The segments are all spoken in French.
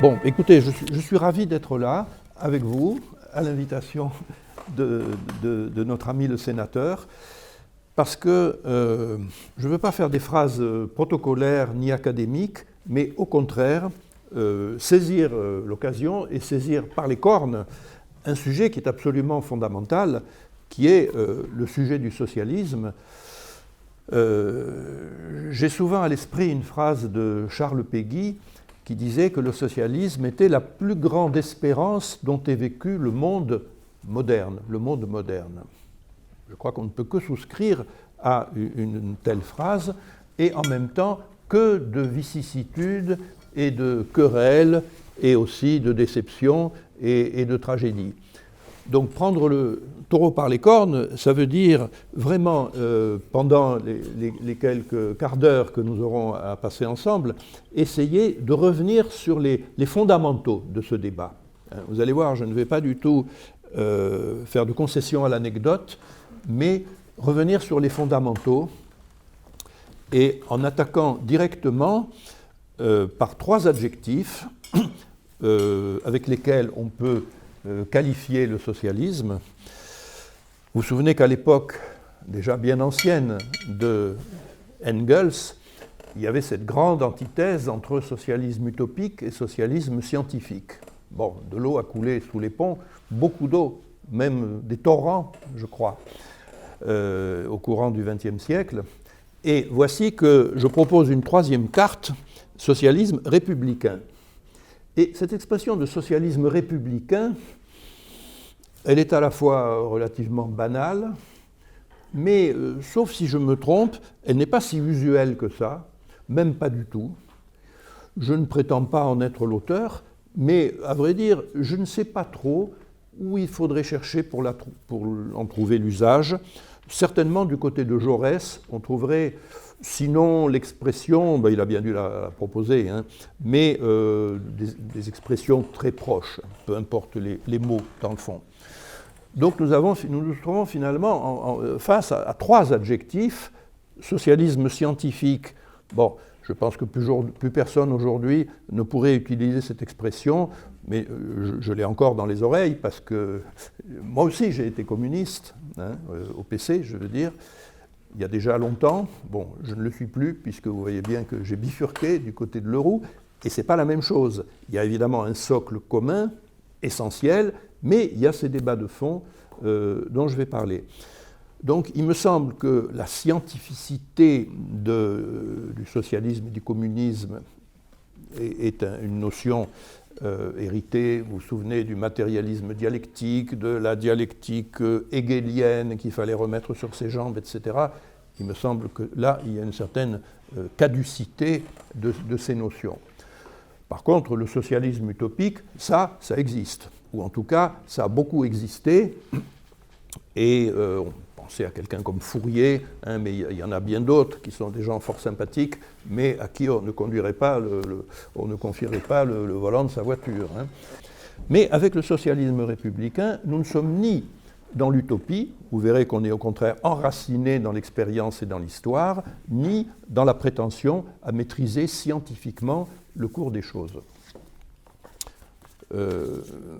Bon, écoutez, je suis ravi d'être là avec vous, à l'invitation de notre ami le sénateur, parce que je ne veux pas faire des phrases protocolaires ni académiques, mais au contraire, saisir l'occasion et saisir par les cornes un sujet qui est absolument fondamental, qui est le sujet du socialisme. J'ai souvent à l'esprit une phrase de Charles Péguy qui disait que le socialisme était la plus grande espérance dont ait vécu le monde moderne. Je crois qu'on ne peut que souscrire à une telle phrase, et en même temps que de vicissitudes et de querelles et aussi de déceptions et de tragédies. Donc prendre le taureau par les cornes, ça veut dire vraiment, pendant les quelques quarts d'heure que nous aurons à passer ensemble, essayer de revenir sur les fondamentaux de ce débat. Vous allez voir, je ne vais pas du tout faire de concession à l'anecdote, mais revenir sur les fondamentaux, et en attaquant directement par trois adjectifs avec lesquels on peut qualifier le socialisme. Vous vous souvenez qu'à l'époque, déjà bien ancienne, de Engels, il y avait cette grande antithèse entre socialisme utopique et socialisme scientifique. Bon, de l'eau a coulé sous les ponts, beaucoup d'eau, même des torrents, je crois, au courant du XXe siècle. Et voici que je propose une troisième carte, socialisme républicain. Et cette expression de socialisme républicain, elle est à la fois relativement banale, mais, sauf si je me trompe, elle n'est pas si usuelle que ça, même pas du tout. Je ne prétends pas en être l'auteur, mais à vrai dire, je ne sais pas trop où il faudrait chercher pour en trouver l'usage. Certainement du côté de Jaurès, on trouverait, sinon l'expression, il a bien dû la proposer, hein, mais des expressions très proches, peu importe les mots dans le fond. Donc nous nous trouvons finalement face à trois adjectifs. Socialisme scientifique, bon, je pense que plus personne aujourd'hui ne pourrait utiliser cette expression, mais je l'ai encore dans les oreilles parce que moi aussi j'ai été communiste, hein, au PC je veux dire, il y a déjà longtemps. Bon, je ne le suis plus puisque vous voyez bien que j'ai bifurqué du côté de Leroux, et ce n'est pas la même chose. Il y a évidemment un socle commun, essentiel, mais il y a ces débats de fond dont je vais parler. Donc il me semble que la scientificité du socialisme et du communisme est une notion héritée, vous vous souvenez, du matérialisme dialectique, de la dialectique hegelienne qu'il fallait remettre sur ses jambes, etc. Il me semble que là, il y a une certaine caducité de ces notions. Par contre, le socialisme utopique, ça existe, ou en tout cas, ça a beaucoup existé, et on pensait à quelqu'un comme Fourier, hein, mais il y en a bien d'autres qui sont des gens fort sympathiques, mais à qui on ne confierait pas le volant de sa voiture. Hein. Mais avec le socialisme républicain, nous ne sommes ni dans l'utopie, vous verrez qu'on est au contraire enraciné dans l'expérience et dans l'histoire, ni dans la prétention à maîtriser scientifiquement le cours des choses.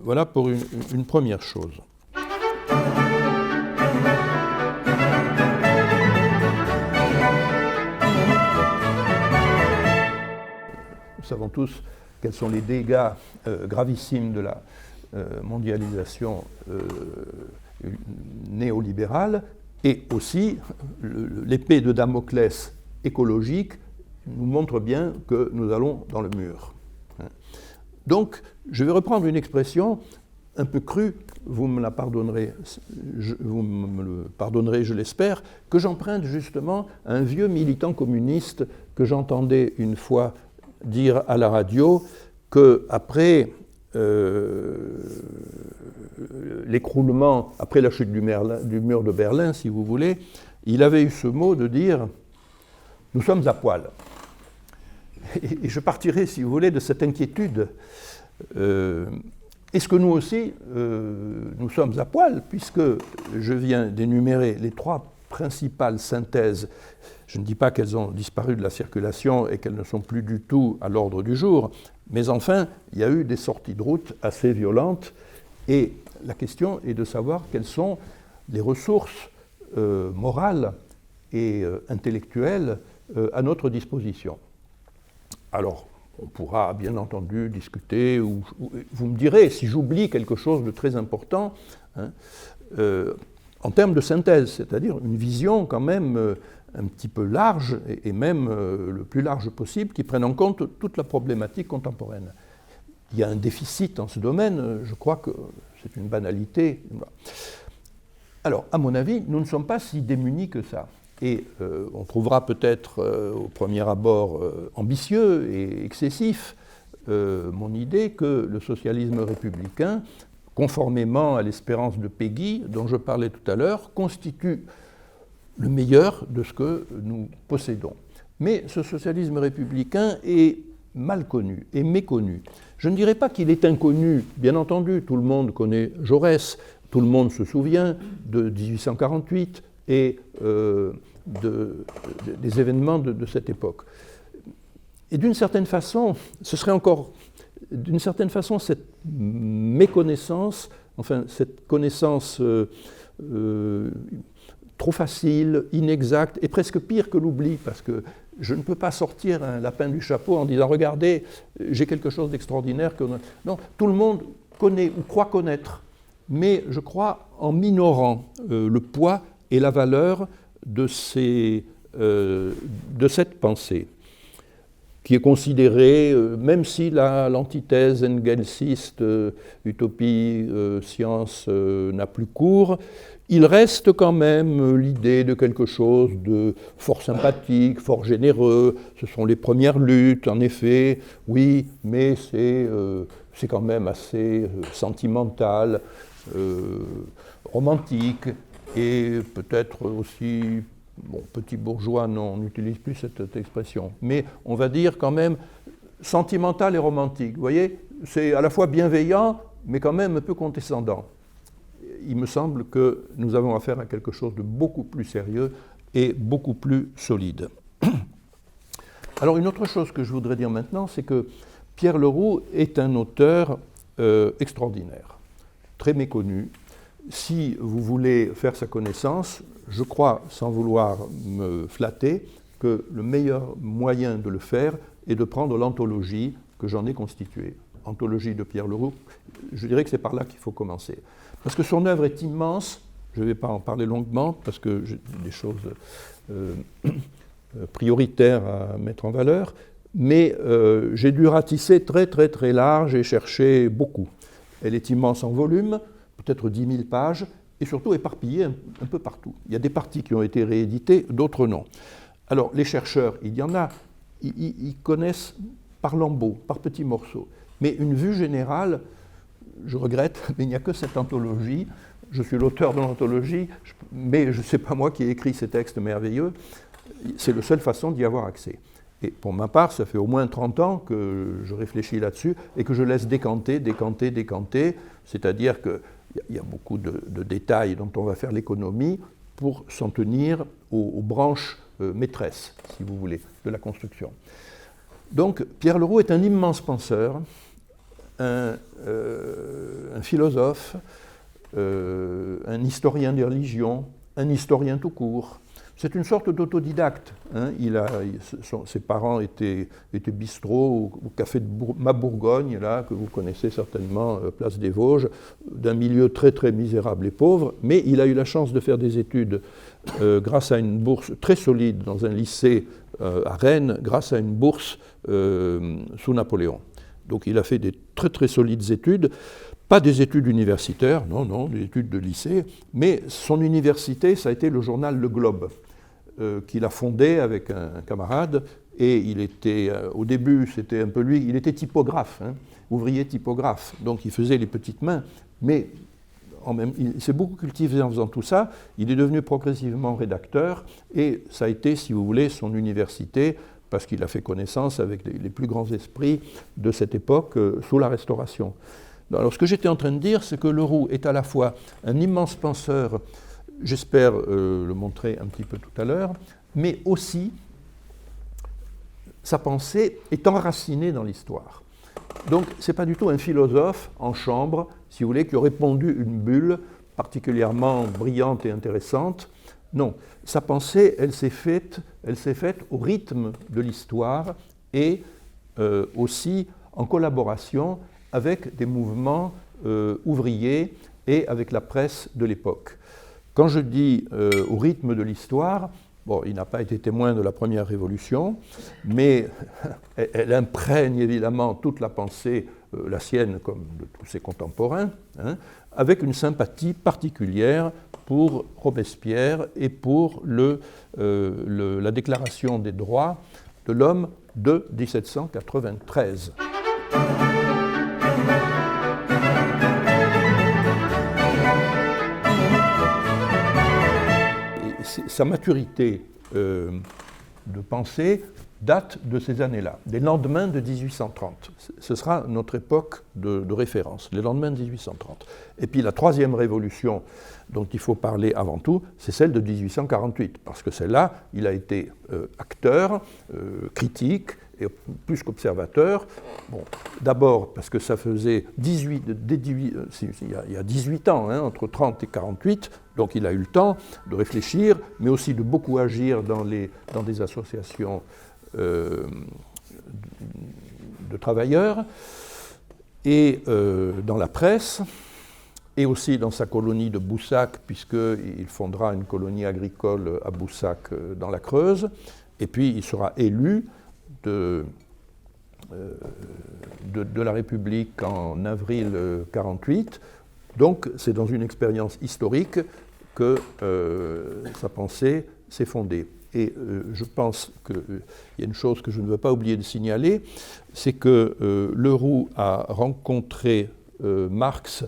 Voilà pour une première chose. Nous savons tous quels sont les dégâts gravissimes de la mondialisation néolibérale, et aussi l'épée de Damoclès écologique nous montre bien que nous allons dans le mur. Donc, je vais reprendre une expression un peu crue, vous me le pardonnerez, je l'espère, que j'emprunte justement à un vieux militant communiste que j'entendais une fois dire à la radio qu'après l'écroulement, après la chute du mur de Berlin, si vous voulez, il avait eu ce mot de dire « nous sommes à poil ». Et je partirai, si vous voulez, de cette inquiétude. Est-ce que nous aussi, nous sommes à poil, puisque je viens d'énumérer les trois principales synthèses, je ne dis pas qu'elles ont disparu de la circulation et qu'elles ne sont plus du tout à l'ordre du jour, mais enfin, il y a eu des sorties de route assez violentes, et la question est de savoir quelles sont les ressources morales et intellectuelles à notre disposition. Alors, on pourra bien entendu discuter, ou vous me direz si j'oublie quelque chose de très important, hein, en termes de synthèse, c'est-à-dire une vision quand même un petit peu large, et même le plus large possible, qui prenne en compte toute la problématique contemporaine. Il y a un déficit en ce domaine, je crois que c'est une banalité. Alors, à mon avis, nous ne sommes pas si démunis que ça. Et on trouvera peut-être au premier abord ambitieux et excessif mon idée que le socialisme républicain, conformément à l'espérance de Péguy, dont je parlais tout à l'heure, constitue le meilleur de ce que nous possédons. Mais ce socialisme républicain est mal connu et méconnu. Je ne dirais pas qu'il est inconnu, bien entendu, tout le monde connaît Jaurès, tout le monde se souvient de 1848 et des événements de cette époque. Et d'une certaine façon, ce serait encore, d'une certaine façon, cette méconnaissance, enfin cette connaissance trop facile, inexacte, et presque pire que l'oubli, parce que je ne peux pas sortir un lapin du chapeau en disant « Regardez, j'ai quelque chose d'extraordinaire. » Non, tout le monde connaît ou croit connaître, mais je crois en minorant le poids et la valeur de cette pensée, qui est considérée, même si l'antithèse engelsiste, utopie, science n'a plus cours, il reste quand même l'idée de quelque chose de fort sympathique, fort généreux. Ce sont les premières luttes, en effet, oui, mais c'est quand même assez sentimental, romantique, et peut-être aussi, bon, petit bourgeois, non, on n'utilise plus cette expression, mais on va dire quand même sentimental et romantique. Vous voyez, c'est à la fois bienveillant, mais quand même un peu condescendant. Il me semble que nous avons affaire à quelque chose de beaucoup plus sérieux et beaucoup plus solide. Alors une autre chose que je voudrais dire maintenant, c'est que Pierre Leroux est un auteur extraordinaire, très méconnu. Si vous voulez faire sa connaissance, je crois, sans vouloir me flatter, que le meilleur moyen de le faire est de prendre l'anthologie que j'en ai constituée. Anthologie de Pierre Leroux, je dirais que c'est par là qu'il faut commencer. Parce que son œuvre est immense, je ne vais pas en parler longuement, parce que j'ai des choses prioritaires à mettre en valeur, mais j'ai dû ratisser très très très large et chercher beaucoup. Elle est immense en volume, peut-être 10 000 pages, et surtout éparpillée un peu partout. Il y a des parties qui ont été rééditées, d'autres non. Alors, les chercheurs, il y en a, ils connaissent par lambeaux, par petits morceaux. Mais une vue générale, je regrette, mais il n'y a que cette anthologie. Je suis l'auteur de l'anthologie, mais ce n'est pas moi qui ai écrit ces textes merveilleux. C'est la seule façon d'y avoir accès. Et pour ma part, ça fait au moins 30 ans que je réfléchis là-dessus et que je laisse décanter, c'est-à-dire qu'il y a beaucoup de détails dont on va faire l'économie pour s'en tenir aux branches maîtresses, si vous voulez, de la construction. Donc, Pierre Leroux est un immense penseur, un philosophe, un historien des religions, un historien tout court. C'est une sorte d'autodidacte. Hein. Ses parents étaient bistrots au café de Ma Bourgogne, là, que vous connaissez certainement, place des Vosges, d'un milieu très très misérable et pauvre, mais il a eu la chance de faire des études grâce à une bourse très solide dans un lycée à Rennes, grâce à une bourse sous Napoléon. Donc il a fait des très très solides études, pas des études universitaires, non, des études de lycée, mais son université, ça a été le journal Le Globe, qu'il a fondé avec un camarade, et il était, au début, c'était un peu lui, il était typographe, hein, ouvrier typographe, donc il faisait les petites mains, mais il s'est beaucoup cultivé en faisant tout ça, il est devenu progressivement rédacteur, et ça a été, si vous voulez, son université, parce qu'il a fait connaissance avec les plus grands esprits de cette époque sous la Restauration. Alors ce que j'étais en train de dire, c'est que Leroux est à la fois un immense penseur j'espère le montrer un petit peu tout à l'heure, mais aussi sa pensée est enracinée dans l'histoire. Donc ce n'est pas du tout un philosophe en chambre, si vous voulez, qui aurait pondu une bulle particulièrement brillante et intéressante. Non, sa pensée, elle s'est faite au rythme de l'histoire et aussi en collaboration avec des mouvements ouvriers et avec la presse de l'époque. Quand je dis au rythme de l'histoire, bon, il n'a pas été témoin de la première révolution, mais elle imprègne évidemment toute la pensée, la sienne comme de tous ses contemporains, hein, avec une sympathie particulière pour Robespierre et pour la Déclaration des droits de l'homme de 1793. Sa maturité de pensée date de ces années-là, des lendemains de 1830. Ce sera notre époque de référence, les lendemains de 1830. Et puis la troisième révolution dont il faut parler avant tout, c'est celle de 1848, parce que celle-là, il a été acteur, critique, et plus qu'observateur. Bon, d'abord parce que ça faisait il y a 18 ans, hein, entre 30 et 48, donc il a eu le temps de réfléchir, mais aussi de beaucoup agir dans des associations de travailleurs, et dans la presse, et aussi dans sa colonie de Boussac, puisqu'il fondera une colonie agricole à Boussac dans la Creuse, et puis il sera élu de la République en avril 1948. Donc c'est dans une expérience historique que sa pensée s'est fondée. Et je pense qu'il y a une chose que je ne veux pas oublier de signaler, c'est que Leroux a rencontré Marx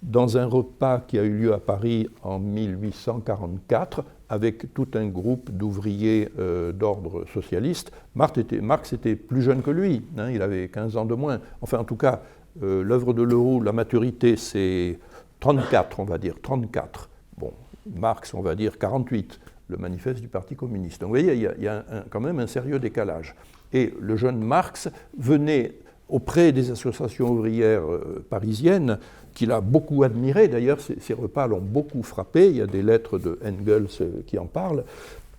dans un repas qui a eu lieu à Paris en 1844 avec tout un groupe d'ouvriers d'ordre socialiste. Marx était plus jeune que lui, hein, il avait 15 ans de moins. Enfin, en tout cas, l'œuvre de Leroux, la maturité, c'est 34, on va dire, 34. Bon, Marx, on va dire 48, le manifeste du Parti communiste. Donc vous voyez, il y a quand même un sérieux décalage. Et le jeune Marx venait auprès des associations ouvrières parisiennes, qu'il a beaucoup admiré. D'ailleurs, ces repas l'ont beaucoup frappé. Il y a des lettres de Engels qui en parlent,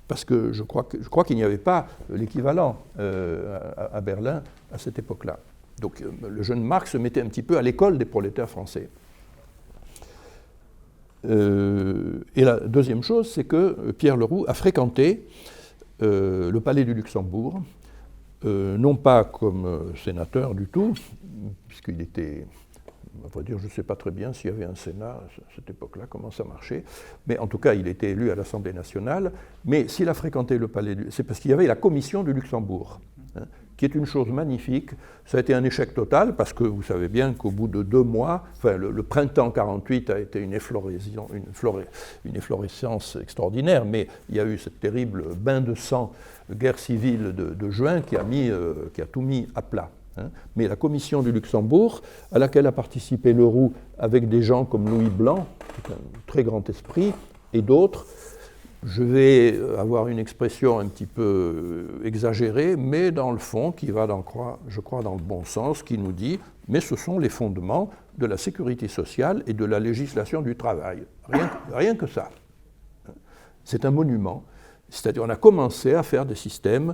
parce que je crois qu'il n'y avait pas l'équivalent à Berlin à cette époque-là. Donc le jeune Marx se mettait un petit peu à l'école des prolétaires français. Et la deuxième chose, c'est que Pierre Leroux a fréquenté le Palais du Luxembourg, non pas comme sénateur du tout, puisqu'il était... On va dire, je ne sais pas très bien s'il y avait un Sénat à cette époque-là, comment ça marchait, mais en tout cas, il était élu à l'Assemblée nationale. Mais s'il a fréquenté le palais, c'est parce qu'il y avait la commission du Luxembourg, hein, qui est une chose magnifique. Ça a été un échec total, parce que vous savez bien qu'au bout de 2 mois, enfin, le printemps 48 a été une efflorescence extraordinaire, mais il y a eu cette terrible bain de sang, guerre civile de juin qui a tout mis à plat. Hein. Mais la commission du Luxembourg, à laquelle a participé Leroux avec des gens comme Louis Blanc, qui est un très grand esprit, et d'autres, je vais avoir une expression un petit peu exagérée, mais dans le fond, qui va, je crois, dans le bon sens, qui nous dit « mais ce sont les fondements de la sécurité sociale et de la législation du travail ». Rien que ça. C'est un monument. C'est-à-dire qu'on a commencé à faire des systèmes,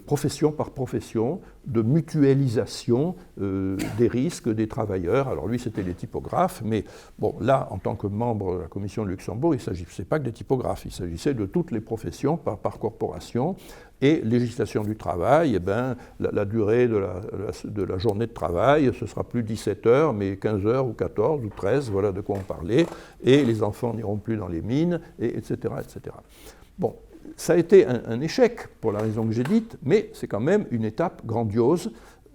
profession par profession, de mutualisation des risques des travailleurs. Alors lui, c'était les typographes, mais bon, là, en tant que membre de la Commission de Luxembourg, il ne s'agissait pas que des typographes, il s'agissait de toutes les professions par corporation. Et législation du travail, eh ben, la durée de la journée de travail, ce sera plus 17 heures, mais 15 heures ou 14 ou 13, voilà de quoi on parlait. Et les enfants n'iront plus dans les mines, etc., etc. Bon. Ça a été un échec, pour la raison que j'ai dite, mais c'est quand même une étape grandiose.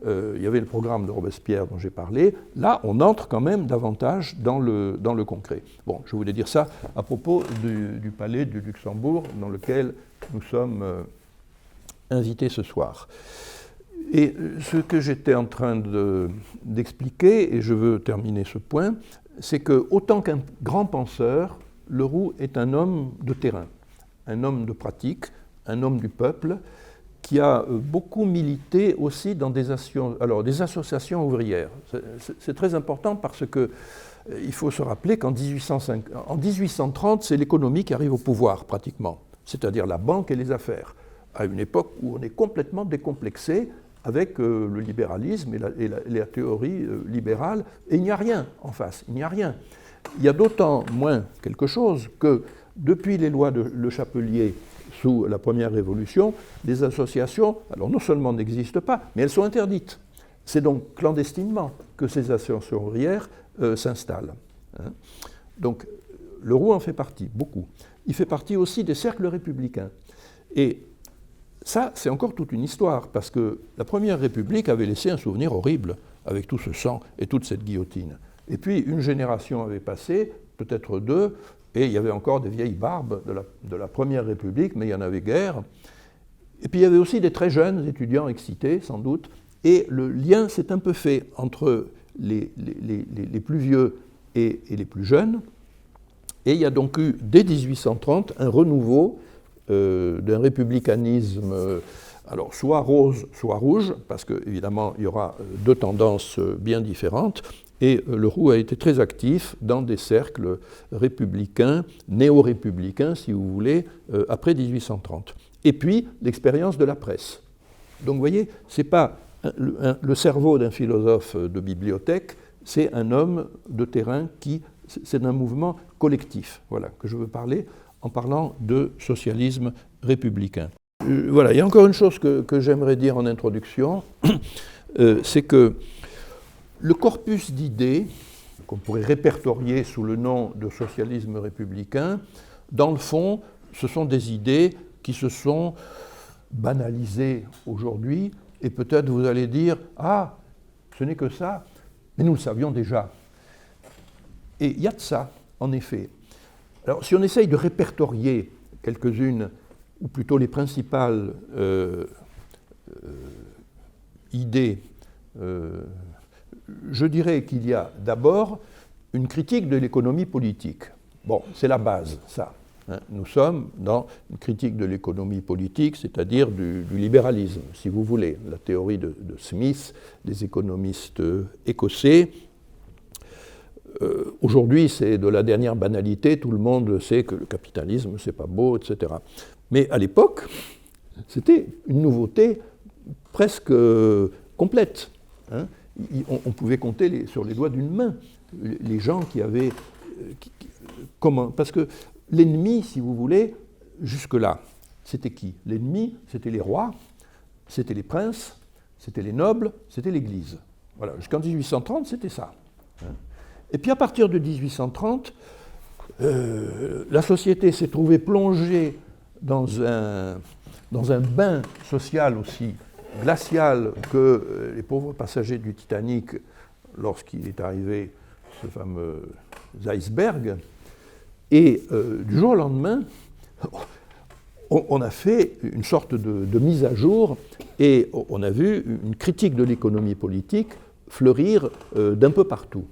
Il y avait le programme de Robespierre dont j'ai parlé. Là, on entre quand même davantage dans le concret. Bon, je voulais dire ça à propos du Palais du Luxembourg, dans lequel nous sommes invités ce soir. Et ce que j'étais en train d'expliquer, et je veux terminer ce point, c'est que autant qu'un grand penseur, Leroux est un homme de terrain, un homme de pratique, un homme du peuple, qui a beaucoup milité aussi dans des associations ouvrières. C'est très important parce qu'il faut se rappeler qu'en 1830, c'est l'économie qui arrive au pouvoir pratiquement, c'est-à-dire la banque et les affaires, à une époque où on est complètement décomplexé avec le libéralisme et la théorie libérale, et il n'y a rien en face, il n'y a rien. Il y a d'autant moins quelque chose que depuis les lois de Le Chapelier, sous la première révolution, les associations, alors non seulement n'existent pas, mais elles sont interdites. C'est donc clandestinement que ces associations ouvrières s'installent. Hein. Donc Leroux en fait partie, beaucoup. Il fait partie aussi des cercles républicains. Et ça, c'est encore toute une histoire, parce que la Première République avait laissé un souvenir horrible, avec tout ce sang et toute cette guillotine. Et puis une génération avait passé, peut-être deux, et il y avait encore des vieilles barbes de la Première République, mais il y en avait guère. Et puis il y avait aussi des très jeunes étudiants excités, sans doute, et le lien s'est un peu fait entre les plus vieux et les plus jeunes. Et il y a donc eu, dès 1830, un renouveau d'un républicanisme, alors soit rose, soit rouge, parce qu'évidemment, il y aura deux tendances bien différentes. Et Leroux a été très actif dans des cercles républicains, néo-républicains, si vous voulez, après 1830. Et puis, l'expérience de la presse. Donc, vous voyez, ce n'est pas le cerveau d'un philosophe de bibliothèque, c'est un homme de terrain c'est un mouvement collectif, voilà, que je veux parler en parlant de socialisme républicain. Voilà, il y a encore une chose que j'aimerais dire en introduction, c'est que le corpus d'idées, qu'on pourrait répertorier sous le nom de socialisme républicain, dans le fond, ce sont des idées qui se sont banalisées aujourd'hui, et peut-être vous allez dire « Ah, ce n'est que ça », mais nous le savions déjà. Et il y a de ça, en effet. Alors, si on essaye de répertorier quelques-unes, ou plutôt les principales idées, je dirais qu'il y a d'abord une critique de l'économie politique. Bon, c'est la base, ça. Hein. Nous sommes dans une critique de l'économie politique, c'est-à-dire du libéralisme, si vous voulez, la théorie de Smith, des économistes écossais. Aujourd'hui, c'est de la dernière banalité, tout le monde sait que le capitalisme, c'est pas beau, etc. Mais à l'époque, c'était une nouveauté presque complète. Hein. On pouvait compter sur les doigts d'une main les gens qui avaient... parce que l'ennemi, si vous voulez, jusque-là, c'était qui? L'ennemi, c'était les rois, c'était les princes, c'était les nobles, c'était l'Église. Voilà, jusqu'en 1830, c'était ça. Et puis à partir de 1830, la société s'est trouvée plongée dans un bain social aussi glacial que les pauvres passagers du Titanic, lorsqu'il est arrivé ce fameux iceberg. Et du jour au lendemain, on a fait une sorte de mise à jour et on a vu une critique de l'économie politique fleurir d'un peu partout.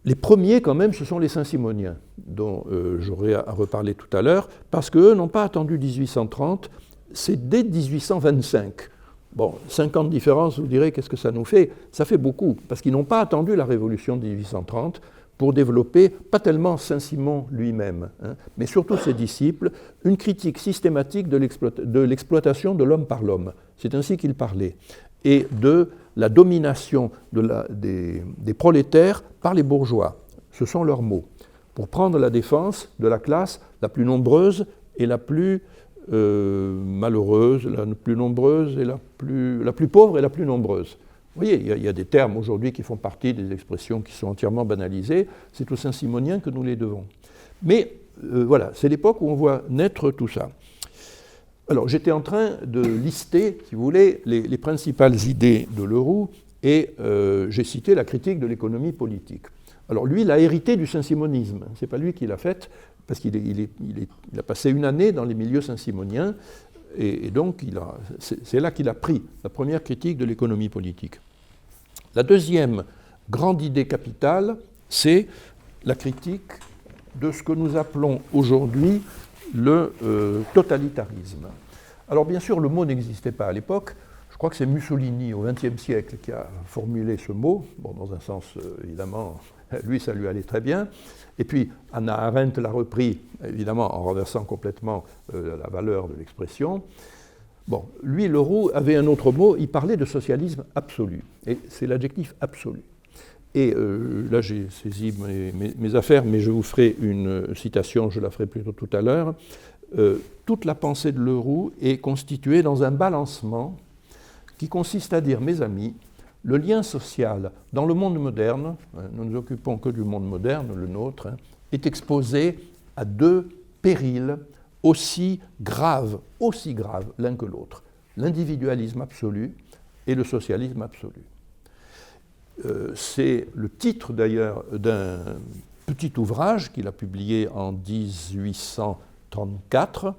Les premiers, quand même, ce sont les Saint-Simoniens, dont j'aurai à reparler tout à l'heure, parce qu'eux n'ont pas attendu 1830, c'est dès 1825. Bon, 5 ans de différence, vous direz, qu'est-ce que ça nous fait? Ça fait beaucoup, parce qu'ils n'ont pas attendu la Révolution de 1830 pour développer, pas tellement Saint-Simon lui-même, hein, mais surtout ses disciples, une critique systématique de l'exploitation de l'homme par l'homme. C'est ainsi qu'ils parlaient. Et de la domination des prolétaires par les bourgeois. Ce sont leurs mots. Pour prendre la défense de la classe la plus nombreuse et la plus malheureuse, la plus nombreuse et la plus pauvre et la plus nombreuse. Vous voyez, il y a des termes aujourd'hui qui font partie des expressions qui sont entièrement banalisées. C'est aux Saint-Simoniens que nous les devons. Mais voilà, c'est l'époque où on voit naître tout ça. Alors, j'étais en train de lister, si vous voulez, les principales idées de Leroux, et j'ai cité la critique de l'économie politique. Alors, lui, il a hérité du saint-simonisme. Ce n'est pas lui qui l'a fait, parce qu'il a passé une année dans les milieux saint-simoniens, et donc c'est là qu'il a pris la première critique de l'économie politique. La deuxième grande idée capitale, c'est la critique de ce que nous appelons aujourd'hui le totalitarisme. Alors bien sûr, le mot n'existait pas à l'époque. Je crois que c'est Mussolini au XXe siècle qui a formulé ce mot. Bon, dans un sens, évidemment, lui, ça lui allait très bien. Et puis, Hannah Arendt l'a repris, évidemment, en renversant complètement la valeur de l'expression. Bon, lui, Leroux, avait un autre mot, il parlait de socialisme absolu. Et c'est l'adjectif absolu. Et là, j'ai saisi mes affaires, mais je vous ferai une citation, je la ferai plutôt tout à l'heure. Toute la pensée de Leroux est constituée dans un balancement qui consiste à dire, mes amis, le lien social dans le monde moderne, nous ne nous occupons que du monde moderne, le nôtre, est exposé à deux périls aussi graves l'un que l'autre, l'individualisme absolu et le socialisme absolu. C'est le titre d'ailleurs d'un petit ouvrage qu'il a publié en 1834,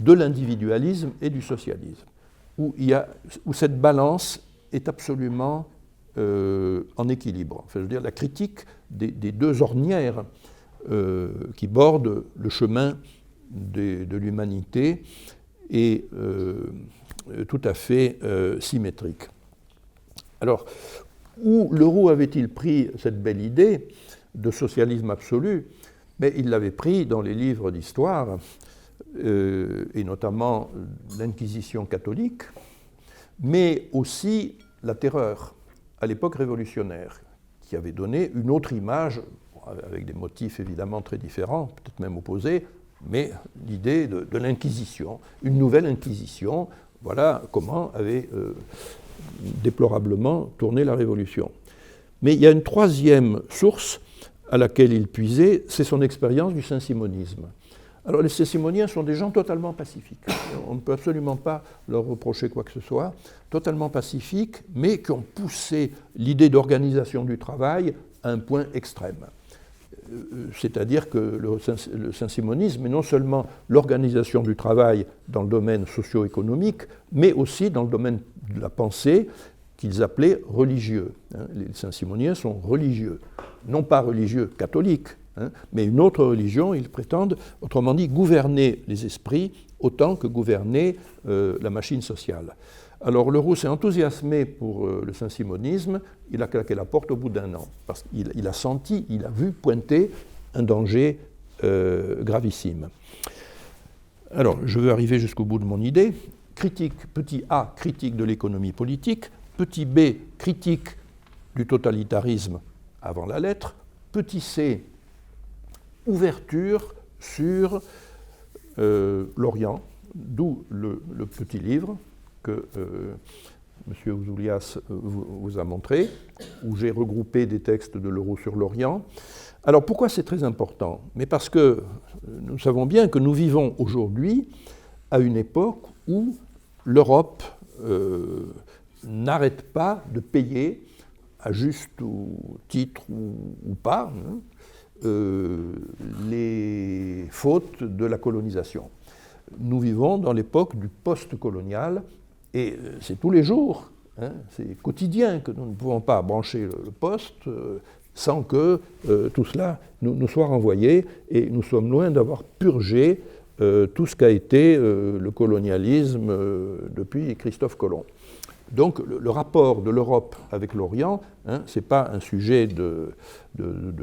de l'individualisme et du socialisme, où cette balance est absolument en équilibre. Enfin, je veux dire, la critique des deux ornières qui bordent le chemin de l'humanité est tout à fait symétrique. Alors, où Leroux avait-il pris cette belle idée de socialisme absolu? Mais il l'avait pris dans les livres d'histoire, et notamment l'Inquisition catholique, mais aussi la terreur, à l'époque révolutionnaire, qui avait donné une autre image, avec des motifs évidemment très différents, peut-être même opposés, mais l'idée de l'Inquisition, une nouvelle Inquisition, voilà comment avait déplorablement tourné la Révolution. Mais il y a une troisième source à laquelle il puisait, c'est son expérience du saint-simonisme. Alors les saint-simoniens sont des gens totalement pacifiques. On ne peut absolument pas leur reprocher quoi que ce soit. Totalement pacifiques, mais qui ont poussé l'idée d'organisation du travail à un point extrême. C'est-à-dire que le saint-simonisme est non seulement l'organisation du travail dans le domaine socio-économique, mais aussi dans le domaine de la pensée qu'ils appelaient religieux. Les saint-simoniens sont religieux, non pas religieux catholiques, mais une autre religion, ils prétendent, autrement dit, gouverner les esprits autant que gouverner la machine sociale. Alors Leroux s'est enthousiasmé pour le saint-simonisme, il a claqué la porte au bout d'un an, parce qu'il a senti, il a vu pointer un danger gravissime. Alors, je veux arriver jusqu'au bout de mon idée. Critique, petit a, critique de l'économie politique, petit b, critique du totalitarisme avant la lettre, petit c, ouverture sur l'Orient, d'où le petit livre que M. Ouzoulias vous a montré, où j'ai regroupé des textes de Leroux sur l'Orient. Alors pourquoi c'est très important? Mais parce que nous savons bien que nous vivons aujourd'hui à une époque où l'Europe n'arrête pas de payer, à juste titre ou pas, les fautes de la colonisation. Nous vivons dans l'époque du post-colonial, et c'est tous les jours, c'est quotidien que nous ne pouvons pas brancher le poste sans que tout cela nous soit renvoyé, et nous sommes loin d'avoir purgé tout ce qu'a été le colonialisme depuis Christophe Colomb. Donc le rapport de l'Europe avec l'Orient, ce n'est pas un sujet de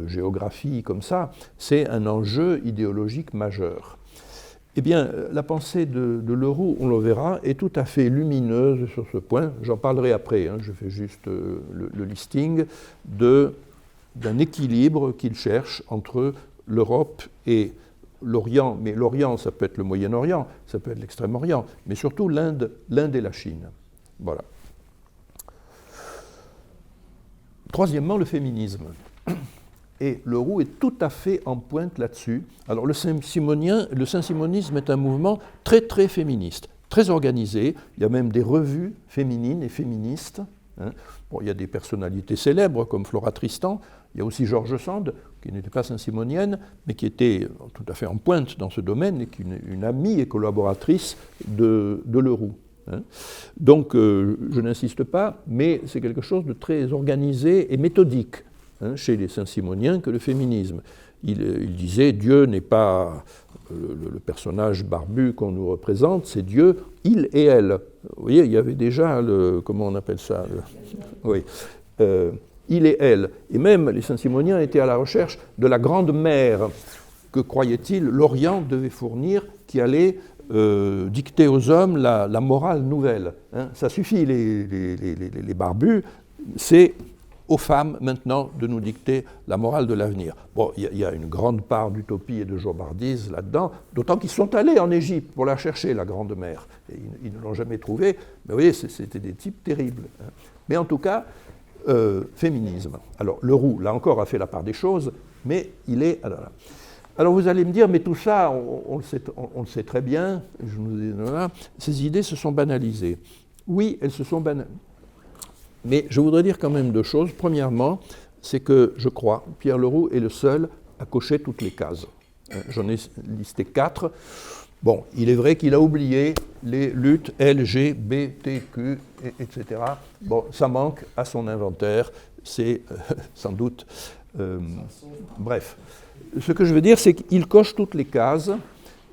géographie comme ça, c'est un enjeu idéologique majeur. Eh bien, la pensée de Leroux, on le verra, est tout à fait lumineuse sur ce point. J'en parlerai après, je fais juste le listing d'un équilibre qu'il cherche entre l'Europe et l'Orient. Mais l'Orient, ça peut être le Moyen-Orient, ça peut être l'Extrême-Orient, mais surtout l'Inde et la Chine. Voilà. Troisièmement, le féminisme. Et Leroux est tout à fait en pointe là-dessus. Alors le saint-simonisme est un mouvement très très féministe, très organisé. Il y a même des revues féminines et féministes. Bon, il y a des personnalités célèbres comme Flora Tristan. Il y a aussi George Sand, qui n'était pas saint-simonienne, mais qui était tout à fait en pointe dans ce domaine et qui est une amie et collaboratrice de Leroux. Donc je n'insiste pas, mais c'est quelque chose de très organisé et méthodique. chez les saint-simoniens que le féminisme. Il disait Dieu n'est pas le personnage barbu qu'on nous représente, c'est Dieu, il et elle. Vous voyez, il y avait déjà comment on appelle ça oui, il et elle. Et même les saint-simoniens étaient à la recherche de la grande mère que, croyait-il, l'Orient devait fournir, qui allait dicter aux hommes la morale nouvelle. Ça suffit, les barbus, c'est aux femmes maintenant de nous dicter la morale de l'avenir. Bon, il y a une grande part d'utopie et de jobardise là-dedans, d'autant qu'ils sont allés en Égypte pour la chercher, la grande mère. Et ils ne l'ont jamais trouvée, mais vous voyez, c'était des types terribles. Mais en tout cas, féminisme. Alors, Leroux, là encore, a fait la part des choses, mais il est... Alors vous allez me dire, mais tout ça, on le sait très bien, ces idées se sont banalisées. Oui, elles se sont banalisées. Mais je voudrais dire quand même deux choses. Premièrement, c'est que je crois Pierre Leroux est le seul à cocher toutes les cases. J'en ai listé 4. Bon, il est vrai qu'il a oublié les luttes LGBTQ, etc. Bon, ça manque à son inventaire, c'est sans doute... bref. Ce que je veux dire, c'est qu'il coche toutes les cases,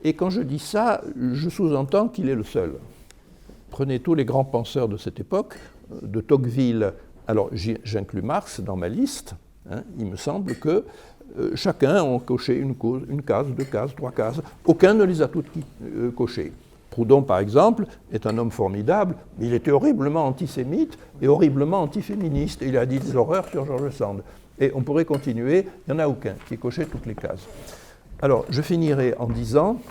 et quand je dis ça, je sous-entends qu'il est le seul. Prenez tous les grands penseurs de cette époque, de Tocqueville, alors j'inclus Marx dans ma liste, il me semble que chacun a coché une case, 2 cases, 3 cases, aucun ne les a toutes cochées. Proudhon, par exemple, est un homme formidable, mais il était horriblement antisémite et horriblement antiféministe, et il a dit des horreurs sur George Sand. Et on pourrait continuer, il n'y en a aucun qui ait coché toutes les cases. Alors, je finirai en disant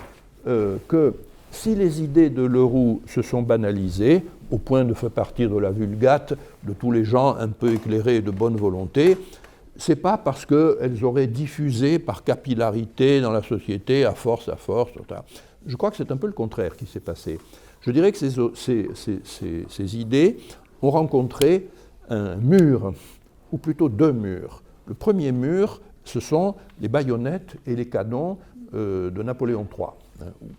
que si les idées de Leroux se sont banalisées, au point de faire partir de la vulgate de tous les gens un peu éclairés et de bonne volonté, ce n'est pas parce qu'elles auraient diffusé par capillarité dans la société à force, etc. Je crois que c'est un peu le contraire qui s'est passé. Je dirais que ces idées ont rencontré un mur, ou plutôt 2 murs. Le premier mur, ce sont les baïonnettes et les canons de Napoléon III,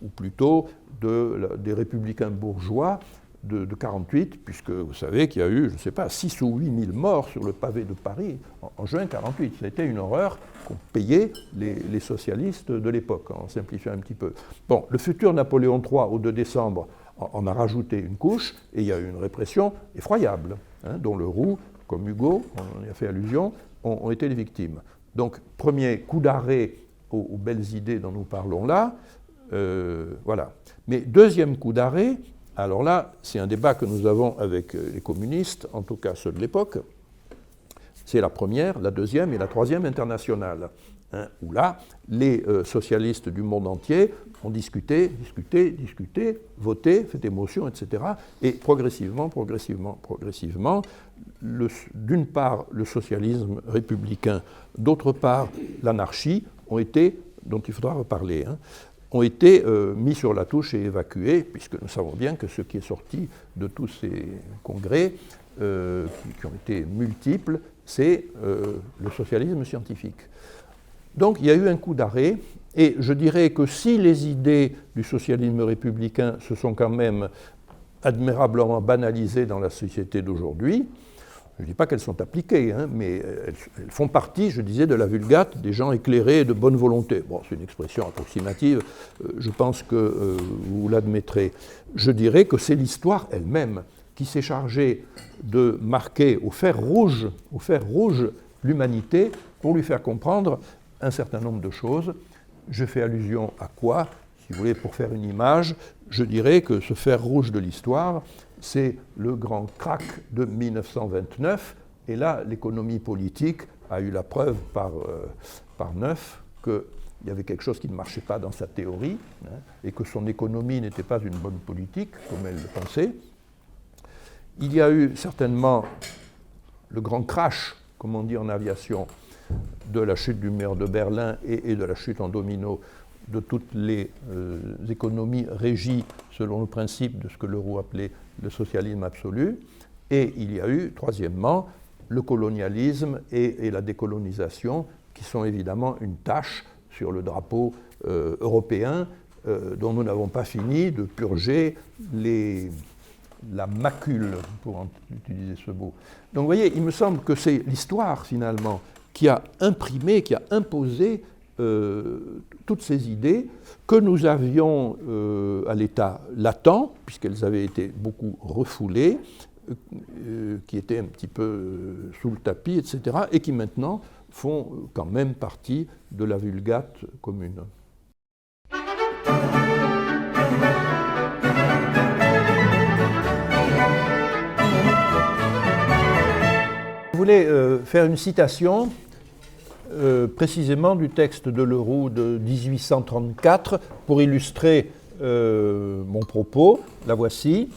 ou plutôt des républicains bourgeois de 1948, puisque vous savez qu'il y a eu, je ne sais pas, 6 ou 8 000 morts sur le pavé de Paris en juin 1948. Ça a été une horreur qu'ont payé les socialistes de l'époque, en simplifiant un petit peu. Bon, le futur Napoléon III, au 2 décembre, en a rajouté une couche, et il y a eu une répression effroyable, dont Leroux, comme Hugo, on y a fait allusion, ont été les victimes. Donc, premier coup d'arrêt aux belles idées dont nous parlons là, voilà. Mais deuxième coup d'arrêt, alors là, c'est un débat que nous avons avec les communistes, en tout cas ceux de l'époque, c'est la première, la deuxième et la troisième internationale, où là, les socialistes du monde entier ont discuté, voté, fait émotion, etc. Et progressivement, d'une part le socialisme républicain, d'autre part l'anarchie, dont il faudra reparler, ont été mis sur la touche et évacués, puisque nous savons bien que ce qui est sorti de tous ces congrès, qui ont été multiples, c'est le socialisme scientifique. Donc il y a eu un coup d'arrêt, et je dirais que si les idées du socialisme républicain se sont quand même admirablement banalisées dans la société d'aujourd'hui, je ne dis pas qu'elles sont appliquées, mais elles font partie, je disais, de la vulgate des gens éclairés et de bonne volonté. Bon, c'est une expression approximative, je pense que vous l'admettrez. Je dirais que c'est l'histoire elle-même qui s'est chargée de marquer au fer rouge l'humanité pour lui faire comprendre un certain nombre de choses. Je fais allusion à quoi? Si vous voulez, pour faire une image, je dirais que ce fer rouge de l'histoire, c'est le grand krach de 1929, et là, l'économie politique a eu la preuve par Neuf qu'il y avait quelque chose qui ne marchait pas dans sa théorie, et que son économie n'était pas une bonne politique, comme elle le pensait. Il y a eu certainement le grand crash, comme on dit en aviation, de la chute du mur de Berlin et de la chute en domino de toutes les économies régies selon le principe de ce que Leroux appelait le socialisme absolu. Et il y a eu, troisièmement, le colonialisme et la décolonisation, qui sont évidemment une tache sur le drapeau européen dont nous n'avons pas fini de purger la macule, pour utiliser ce mot. Donc vous voyez, il me semble que c'est l'histoire, finalement, qui a imprimé, qui a imposé toutes ces idées que nous avions à l'état latent, puisqu'elles avaient été beaucoup refoulées, qui étaient un petit peu sous le tapis, etc., et qui maintenant font quand même partie de la vulgate commune. Je voulais faire une citation précisément du texte de Leroux de 1834 pour illustrer mon propos. La voici.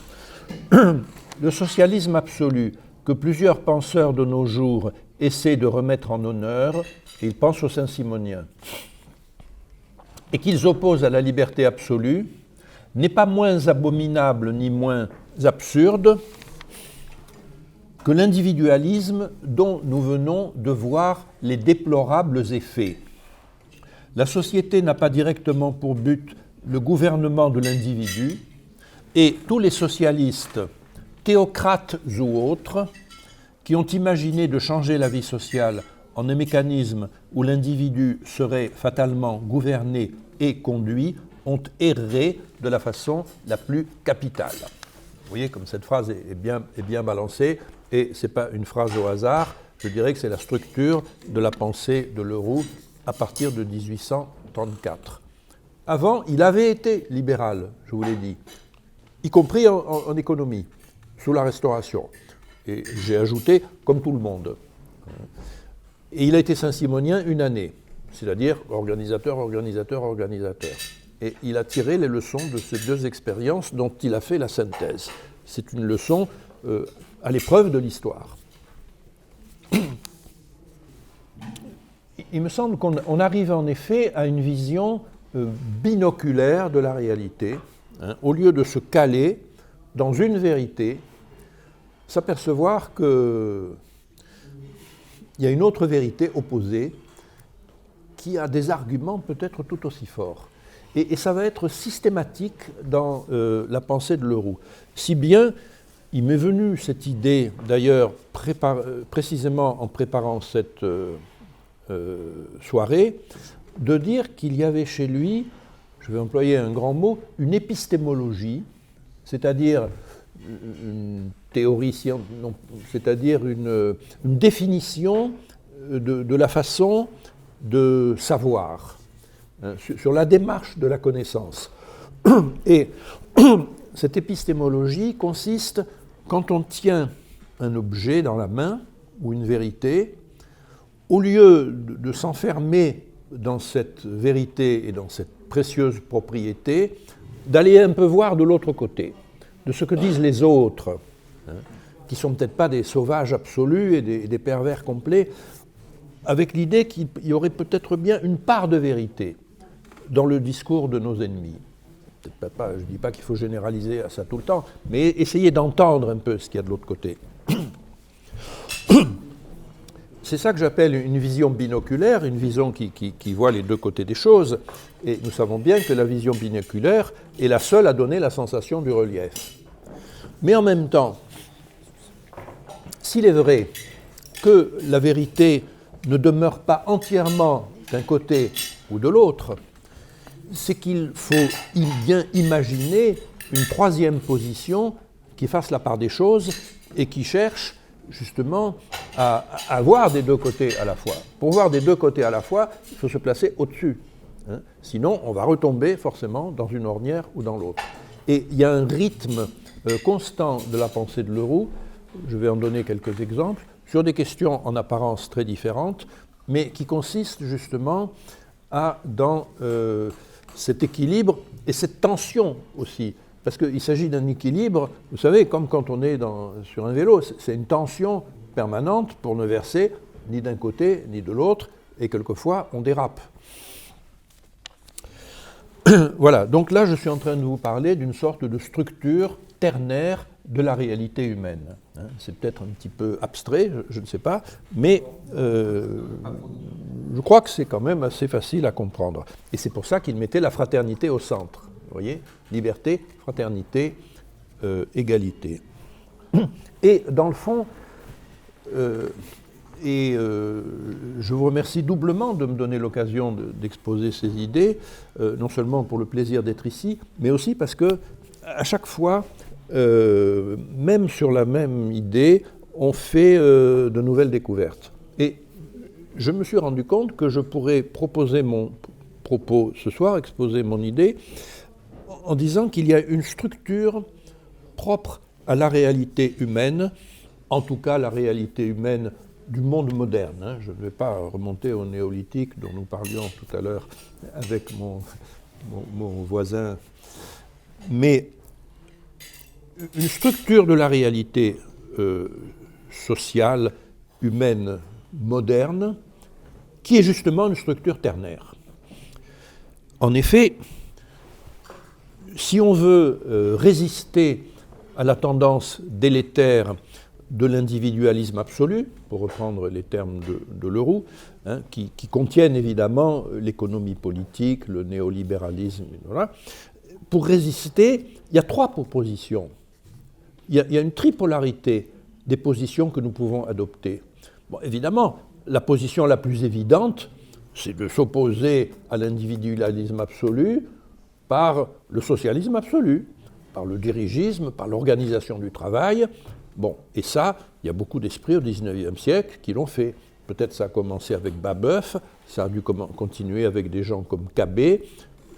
Le socialisme absolu que plusieurs penseurs de nos jours essaient de remettre en honneur, et ils pensent aux Saint-Simoniens, et qu'ils opposent à la liberté absolue, n'est pas moins abominable ni moins absurde que l'individualisme dont nous venons de voir les déplorables effets. La société n'a pas directement pour but le gouvernement de l'individu, et tous les socialistes, théocrates ou autres, qui ont imaginé de changer la vie sociale en un mécanisme où l'individu serait fatalement gouverné et conduit, ont erré de la façon la plus capitale. Vous voyez comme cette phrase est bien balancée, et ce n'est pas une phrase au hasard, je dirais que c'est la structure de la pensée de Leroux à partir de 1834. Avant, il avait été libéral, je vous l'ai dit, y compris en économie, sous la Restauration. Et j'ai ajouté, comme tout le monde. Et il a été Saint-Simonien une année, c'est-à-dire organisateur. Et il a tiré les leçons de ces deux expériences dont il a fait la synthèse. C'est une leçon à l'épreuve de l'histoire. Il me semble qu'on arrive en effet à une vision binoculaire de la réalité, au lieu de se caler dans une vérité, s'apercevoir qu'il y a une autre vérité opposée qui a des arguments peut-être tout aussi forts. Et ça va être systématique dans la pensée de Leroux. Si bien, il m'est venu cette idée, d'ailleurs, précisément en préparant cette soirée, de dire qu'il y avait chez lui, je vais employer un grand mot, une épistémologie, c'est-à-dire une théorie, c'est-à-dire une définition de la façon de savoir, sur la démarche de la connaissance. Et cette épistémologie consiste, quand on tient un objet dans la main, ou une vérité, au lieu de s'enfermer dans cette vérité et dans cette précieuse propriété, d'aller un peu voir de l'autre côté, de ce que disent les autres, qui ne sont peut-être pas des sauvages absolus et des pervers complets, avec l'idée qu'il y aurait peut-être bien une part de vérité dans le discours de nos ennemis. Peut-être pas, je ne dis pas qu'il faut généraliser à ça tout le temps, mais essayer d'entendre un peu ce qu'il y a de l'autre côté. C'est ça que j'appelle une vision binoculaire, une vision qui voit les deux côtés des choses. Et nous savons bien que la vision binoculaire est la seule à donner la sensation du relief. Mais en même temps, s'il est vrai que la vérité ne demeure pas entièrement d'un côté ou de l'autre, c'est qu'il faut bien imaginer une troisième position qui fasse la part des choses et qui cherche justement à voir des deux côtés à la fois. Pour voir des deux côtés à la fois, il faut se placer au-dessus. Sinon, on va retomber forcément dans une ornière ou dans l'autre. Et il y a un rythme constant de la pensée de Leroux, je vais en donner quelques exemples, sur des questions en apparence très différentes, mais qui consistent justement dans cet équilibre et cette tension aussi. Parce qu'il s'agit d'un équilibre, vous savez, comme quand on est sur un vélo, c'est une tension permanente pour ne verser ni d'un côté ni de l'autre, et quelquefois on dérape. Voilà, donc là je suis en train de vous parler d'une sorte de structure ternaire de la réalité humaine. C'est peut-être un petit peu abstrait, je ne sais pas, mais je crois que c'est quand même assez facile à comprendre. Et c'est pour ça qu'il mettait la fraternité au centre. Vous voyez, liberté, fraternité, égalité. Et dans le fond, je vous remercie doublement de me donner l'occasion d'exposer ces idées, non seulement pour le plaisir d'être ici, mais aussi parce que à chaque fois, même sur la même idée, on fait de nouvelles découvertes. Et je me suis rendu compte que je pourrais proposer mon propos ce soir, exposer mon idée, en disant qu'il y a une structure propre à la réalité humaine, en tout cas la réalité humaine du monde moderne. Hein. Je ne vais pas remonter au néolithique dont nous parlions tout à l'heure avec mon voisin, mais une structure de la réalité sociale, humaine, moderne, qui est justement une structure ternaire. En effet, si on veut résister à la tendance délétère de l'individualisme absolu, pour reprendre les termes de Leroux, hein, qui contiennent évidemment l'économie politique, le néolibéralisme, voilà. Pour résister, il y a trois propositions. Il y a une tripolarité des positions que nous pouvons adopter. Bon, évidemment, la position la plus évidente, c'est de s'opposer à l'individualisme absolu par le socialisme absolu, par le dirigisme, par l'organisation du travail. Bon, et ça, il y a beaucoup d'esprits au XIXe siècle qui l'ont fait. Peut-être ça a commencé avec Babeuf, ça a dû continuer avec des gens comme Cabet.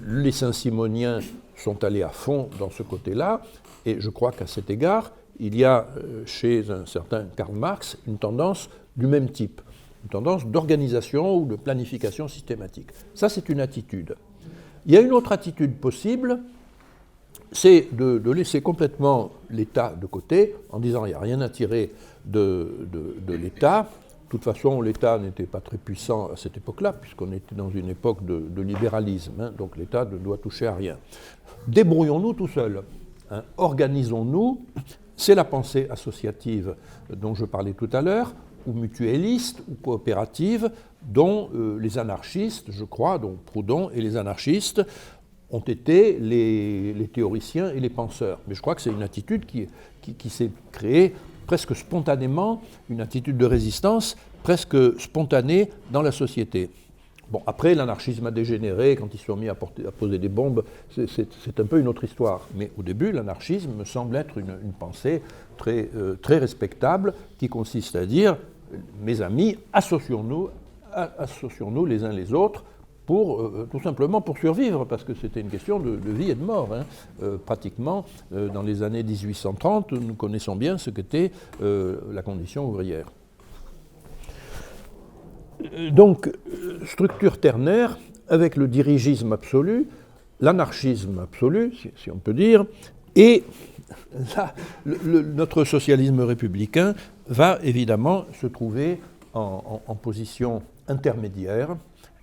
Les Saint-Simoniens sont allés à fond dans ce côté-là, et je crois qu'à cet égard, il y a chez un certain Karl Marx une tendance du même type, une tendance d'organisation ou de planification systématique. Ça, c'est une attitude. Il y a une autre attitude possible, c'est de laisser complètement l'État de côté, en disant qu'il n'y a rien à tirer de l'État. De toute façon, l'État n'était pas très puissant à cette époque-là, puisqu'on était dans une époque de libéralisme, hein, donc l'État ne doit toucher à rien. Débrouillons-nous tout seuls, hein, organisons-nous. C'est la pensée associative dont je parlais tout à l'heure, ou mutualiste, ou coopérative, dont les anarchistes, je crois, dont Proudhon et les anarchistes, ont été les théoriciens et les penseurs. Mais je crois que c'est une attitude qui s'est créée presque spontanément, une attitude de résistance presque spontanée dans la société. Bon, après, l'anarchisme a dégénéré quand ils se sont mis à poser des bombes, c'est un peu une autre histoire. Mais au début, l'anarchisme me semble être une pensée très respectable qui consiste à dire, mes amis, associons-nous les uns les autres tout simplement pour survivre, parce que c'était une question de vie et de mort. Hein. Pratiquement, dans les années 1830, nous connaissons bien ce qu'était la condition ouvrière. Donc, structure ternaire, avec le dirigisme absolu, l'anarchisme absolu, si on peut dire, et là, notre socialisme républicain va évidemment se trouver en position intermédiaire.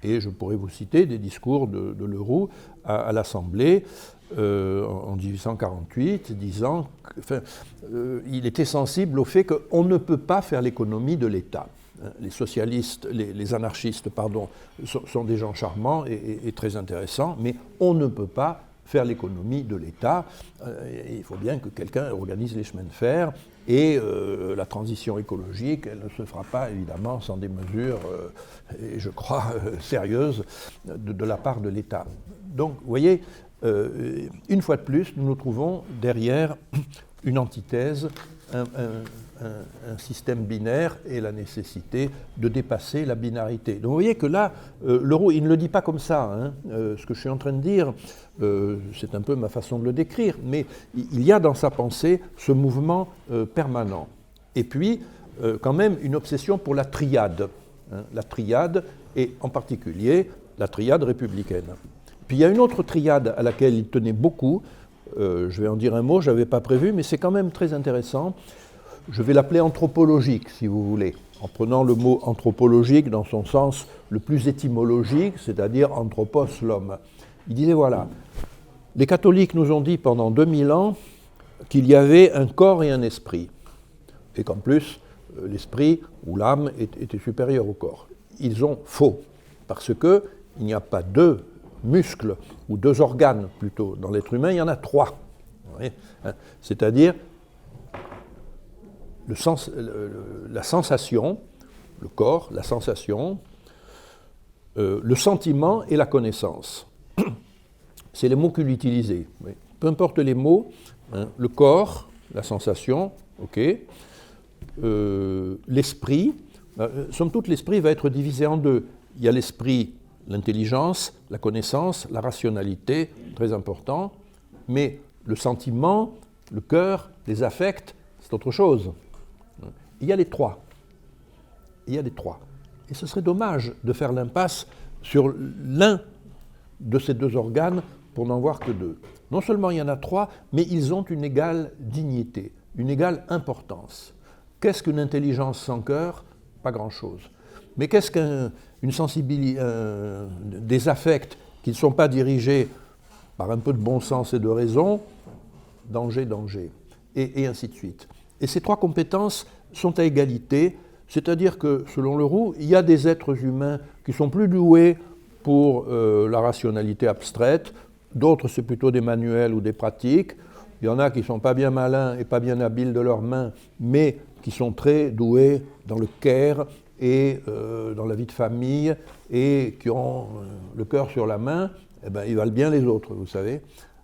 Et je pourrais vous citer des discours de Leroux à l'Assemblée en 1848, disant qu'il était sensible au fait qu'on ne peut pas faire l'économie de l'État. Les socialistes, les anarchistes, pardon, sont des gens charmants et très intéressants, mais on ne peut pas faire l'économie de l'État. Il faut bien que quelqu'un organise les chemins de fer. Et la transition écologique, elle ne se fera pas évidemment sans des mesures, et je crois, sérieuses de la part de l'État. Donc, vous voyez, une fois de plus, nous nous trouvons derrière une antithèse, un système binaire et la nécessité de dépasser la binarité. Donc vous voyez que là, Leroux, il ne le dit pas comme ça. Hein. Ce que je suis en train de dire, c'est un peu ma façon de le décrire, mais il y a dans sa pensée ce mouvement permanent. Et puis, quand même, une obsession pour la triade. Hein, la triade, et en particulier la triade républicaine. Puis il y a une autre triade à laquelle il tenait beaucoup. Je vais en dire un mot, je n'avais pas prévu, mais c'est quand même très intéressant. Je vais l'appeler anthropologique, si vous voulez, en prenant le mot anthropologique dans son sens le plus étymologique, c'est-à-dire anthropos, l'homme. Il disait, voilà, les catholiques nous ont dit pendant 2000 ans qu'il y avait un corps et un esprit, et qu'en plus, l'esprit ou l'âme était supérieur au corps. Ils ont faux, parce qu'il n'y a pas deux muscles, ou deux organes plutôt, dans l'être humain, il y en a trois. C'est-à-dire la sensation, le corps, la sensation, le sentiment et la connaissance. C'est les mots qu'il utilisait. Oui. Peu importe les mots, hein, le corps, la sensation, ok, l'esprit. Somme toute, l'esprit va être divisé en deux. Il y a l'esprit, l'intelligence, la connaissance, la rationalité, très important, mais le sentiment, le cœur, les affects, c'est autre chose. Il y a les trois. Il y a les trois. Et ce serait dommage de faire l'impasse sur l'un de ces deux organes pour n'en voir que deux. Non seulement il y en a trois, mais ils ont une égale dignité, une égale importance. Qu'est-ce qu'une intelligence sans cœur? Pas grand-chose. Mais qu'est-ce qu'une sensibilité, des affects qui ne sont pas dirigés par un peu de bon sens et de raison? Danger, danger, et ainsi de suite. Et ces trois compétences sont à égalité, c'est-à-dire que, selon Leroux, il y a des êtres humains qui sont plus doués pour la rationalité abstraite, d'autres c'est plutôt des manuels ou des pratiques, il y en a qui ne sont pas bien malins et pas bien habiles de leurs mains, mais qui sont très doués dans le care et dans la vie de famille, et qui ont le cœur sur la main, eh ben, ils valent bien les autres, vous savez.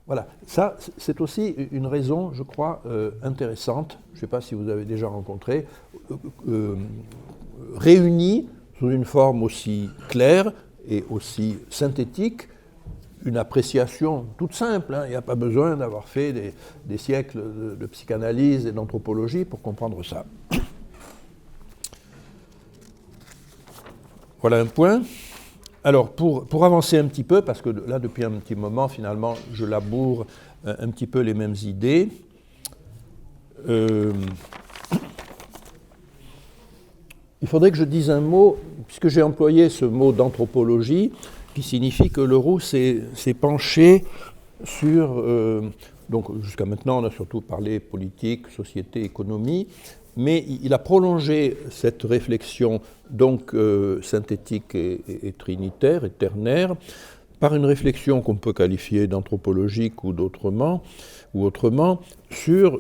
Voilà, ça c'est aussi une raison, je crois, intéressante, je ne sais pas si vous avez déjà rencontré, réunie sous une forme aussi claire et aussi synthétique, une appréciation toute simple, hein, il n'y a pas besoin d'avoir fait des siècles de psychanalyse et d'anthropologie pour comprendre ça. Voilà un point. Alors, pour avancer un petit peu, parce que là, depuis un petit moment, finalement, je laboure un petit peu les mêmes idées. Il faudrait que je dise un mot, puisque j'ai employé ce mot d'anthropologie, qui signifie que Leroux s'est penché sur... donc, jusqu'à maintenant, on a surtout parlé politique, société, économie, mais il a prolongé cette réflexion donc synthétique et trinitaire, et ternaire, par une réflexion qu'on peut qualifier d'anthropologique ou autrement, sur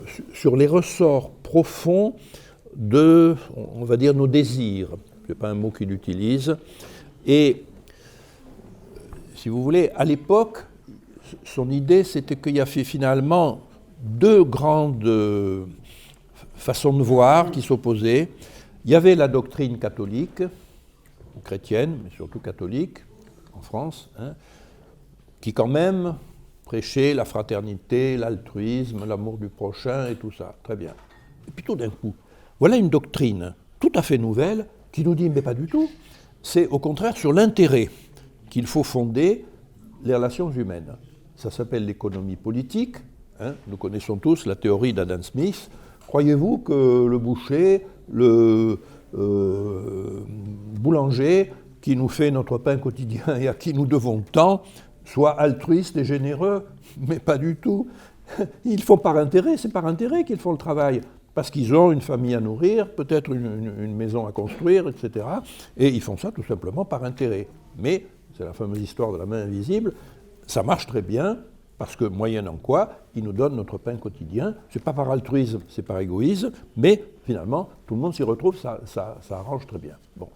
les ressorts profonds de, on va dire, nos désirs. Ce n'est pas un mot qu'il utilise. Et, si vous voulez, à l'époque, son idée, c'était qu'il y avait finalement deux grandes façons de voir qui s'opposaient. Il y avait la doctrine catholique, ou chrétienne, mais surtout catholique, en France, hein, qui quand même prêchait la fraternité, l'altruisme, l'amour du prochain et tout ça. Très bien. Et puis tout d'un coup, voilà une doctrine tout à fait nouvelle qui nous dit, mais pas du tout, c'est au contraire sur l'intérêt qu'il faut fonder les relations humaines. Ça s'appelle l'économie politique. Hein. Nous connaissons tous la théorie d'Adam Smith. Croyez-vous que le boucher, le boulanger, qui nous fait notre pain quotidien et à qui nous devons tant, soit altruiste et généreux? Mais pas du tout. Ils font par intérêt, c'est par intérêt qu'ils font le travail. Parce qu'ils ont une famille à nourrir, peut-être une maison à construire, etc. Et ils font ça tout simplement par intérêt. Mais, c'est la fameuse histoire de la main invisible, ça marche très bien, parce que moyennant quoi, ils nous donnent notre pain quotidien. C'est pas par altruisme, c'est par égoïsme, mais finalement, tout le monde s'y retrouve, ça arrange très bien. Bon,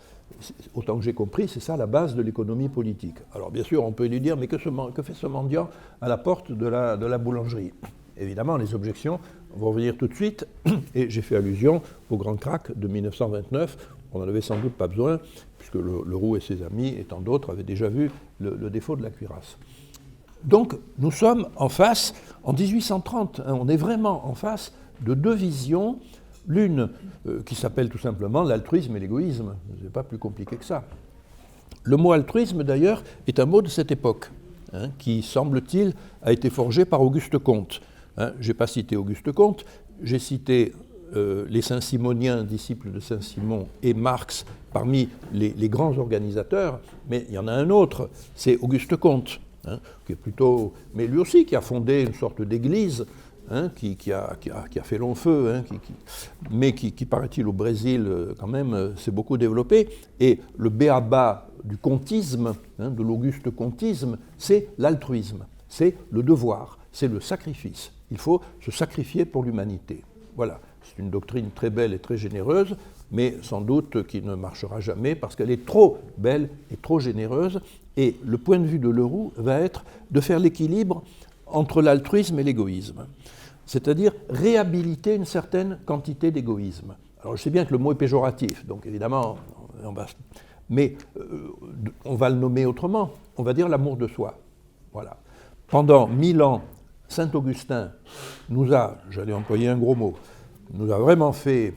autant que j'ai compris, c'est ça la base de l'économie politique. Alors bien sûr, on peut lui dire, mais que fait ce mendiant à la porte de la boulangerie? Évidemment, les objections vont venir tout de suite, et j'ai fait allusion au grand krach de 1929. On n'en avait sans doute pas besoin, puisque Leroux et ses amis, et tant d'autres, avaient déjà vu le défaut de la cuirasse. Donc, nous sommes en face, en 1830, hein, on est vraiment en face de deux visions, l'une qui s'appelle tout simplement l'altruisme et l'égoïsme. Ce n'est pas plus compliqué que ça. Le mot altruisme, d'ailleurs, est un mot de cette époque, hein, qui, semble-t-il, a été forgé par Auguste Comte. Hein, je n'ai pas cité Auguste Comte, j'ai cité les Saint-Simoniens, disciples de Saint-Simon, et Marx parmi les grands organisateurs, mais il y en a un autre, c'est Auguste Comte, hein, qui est plutôt, mais lui aussi qui a fondé une sorte d'église, hein, qui a fait long feu, hein, mais qui paraît-il au Brésil quand même s'est beaucoup développé, et le b.a.-ba du comtisme, hein, de l'auguste comtisme, c'est l'altruisme, c'est le devoir, c'est le sacrifice. Il faut se sacrifier pour l'humanité. Voilà, c'est une doctrine très belle et très généreuse mais sans doute qui ne marchera jamais parce qu'elle est trop belle et trop généreuse. Et le point de vue de Leroux va être de faire l'équilibre entre l'altruisme et l'égoïsme, c'est-à-dire réhabiliter une certaine quantité d'égoïsme. Alors je sais bien que le mot est péjoratif, donc évidemment, mais on va le nommer autrement, on va dire l'amour de soi. Voilà. Pendant 1000 ans, saint Augustin nous a, j'allais employer un gros mot, nous a vraiment fait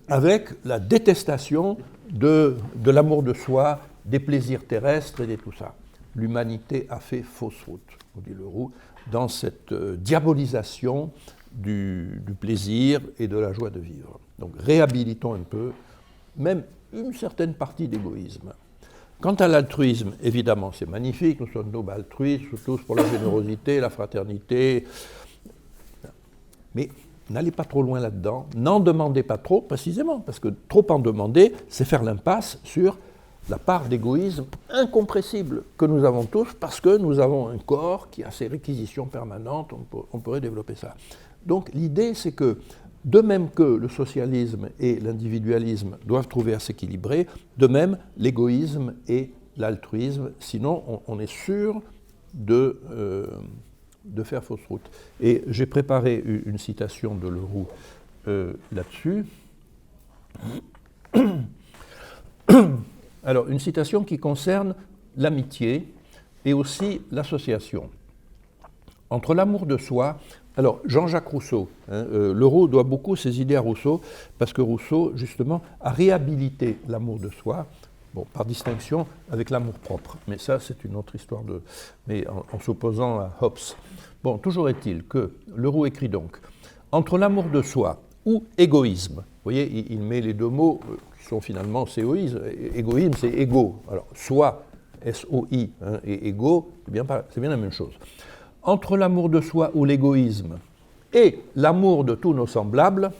avec la détestation de l'amour de soi, des plaisirs terrestres et de tout ça. L'humanité a fait fausse route, nous dit Leroux, dans cette diabolisation du plaisir et de la joie de vivre. Donc réhabilitons un peu, même une certaine partie d'égoïsme. Quant à l'altruisme, évidemment, c'est magnifique, nous sommes d'hommes altruistes, tous pour la générosité, la fraternité, mais n'allez pas trop loin là-dedans, n'en demandez pas trop, précisément, parce que trop en demander, c'est faire l'impasse sur la part d'égoïsme incompressible que nous avons tous, parce que nous avons un corps qui a ses réquisitions permanentes, on pourrait développer ça. Donc l'idée, c'est que, de même que le socialisme et l'individualisme doivent trouver à s'équilibrer, de même l'égoïsme et l'altruisme, sinon on est sûr de faire fausse route. Et j'ai préparé une citation de Leroux là-dessus. Alors, une citation qui concerne l'amitié et aussi l'association. Entre l'amour de soi, alors Jean-Jacques Rousseau, Leroux doit beaucoup ses idées à Rousseau, parce que Rousseau, justement, a réhabilité l'amour de soi, bon, par distinction avec l'amour-propre. Mais ça, c'est une autre histoire, mais en s'opposant à Hobbes. Bon, toujours est-il que Leroux écrit donc, entre l'amour de soi ou égoïsme, vous voyez, il met les deux mots qui sont finalement séoïsme, égoïsme, c'est égo. Alors, soi, S-O-I, et égo, c'est bien la même chose. Entre l'amour de soi ou l'égoïsme et l'amour de tous nos semblables,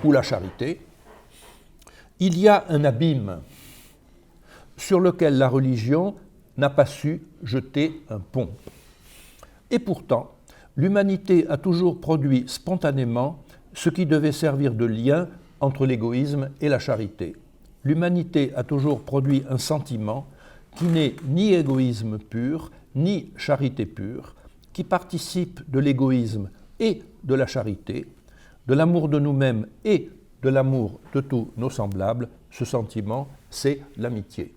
ou la charité, il y a un abîme sur lequel la religion n'a pas su jeter un pont. Et pourtant, l'humanité a toujours produit spontanément ce qui devait servir de lien entre l'égoïsme et la charité. L'humanité a toujours produit un sentiment qui n'est ni égoïsme pur, ni charité pure, qui participe de l'égoïsme et de la charité, de l'amour de nous-mêmes et de l'amour de tous nos semblables. Ce sentiment, c'est l'amitié.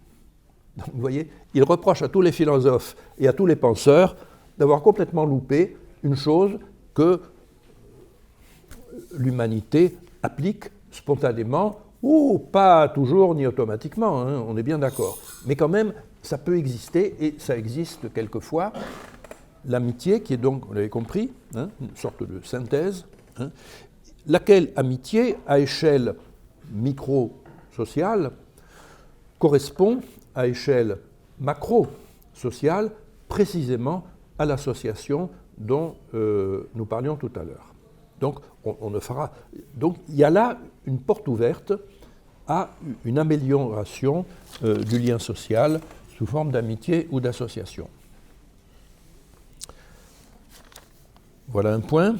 Donc, vous voyez, il reproche à tous les philosophes et à tous les penseurs d'avoir complètement loupé une chose que l'humanité applique spontanément, ou pas toujours ni automatiquement, on est bien d'accord. Mais quand même, ça peut exister, et ça existe quelquefois. L'amitié, qui est donc, vous l'avez compris, une sorte de synthèse, laquelle amitié, à échelle micro-sociale, correspond à échelle macro-sociale, précisément à l'association dont nous parlions tout à l'heure. Donc, on ne fera. Donc, il y a là une porte ouverte à une amélioration du lien social sous forme d'amitié ou d'association. Voilà un point.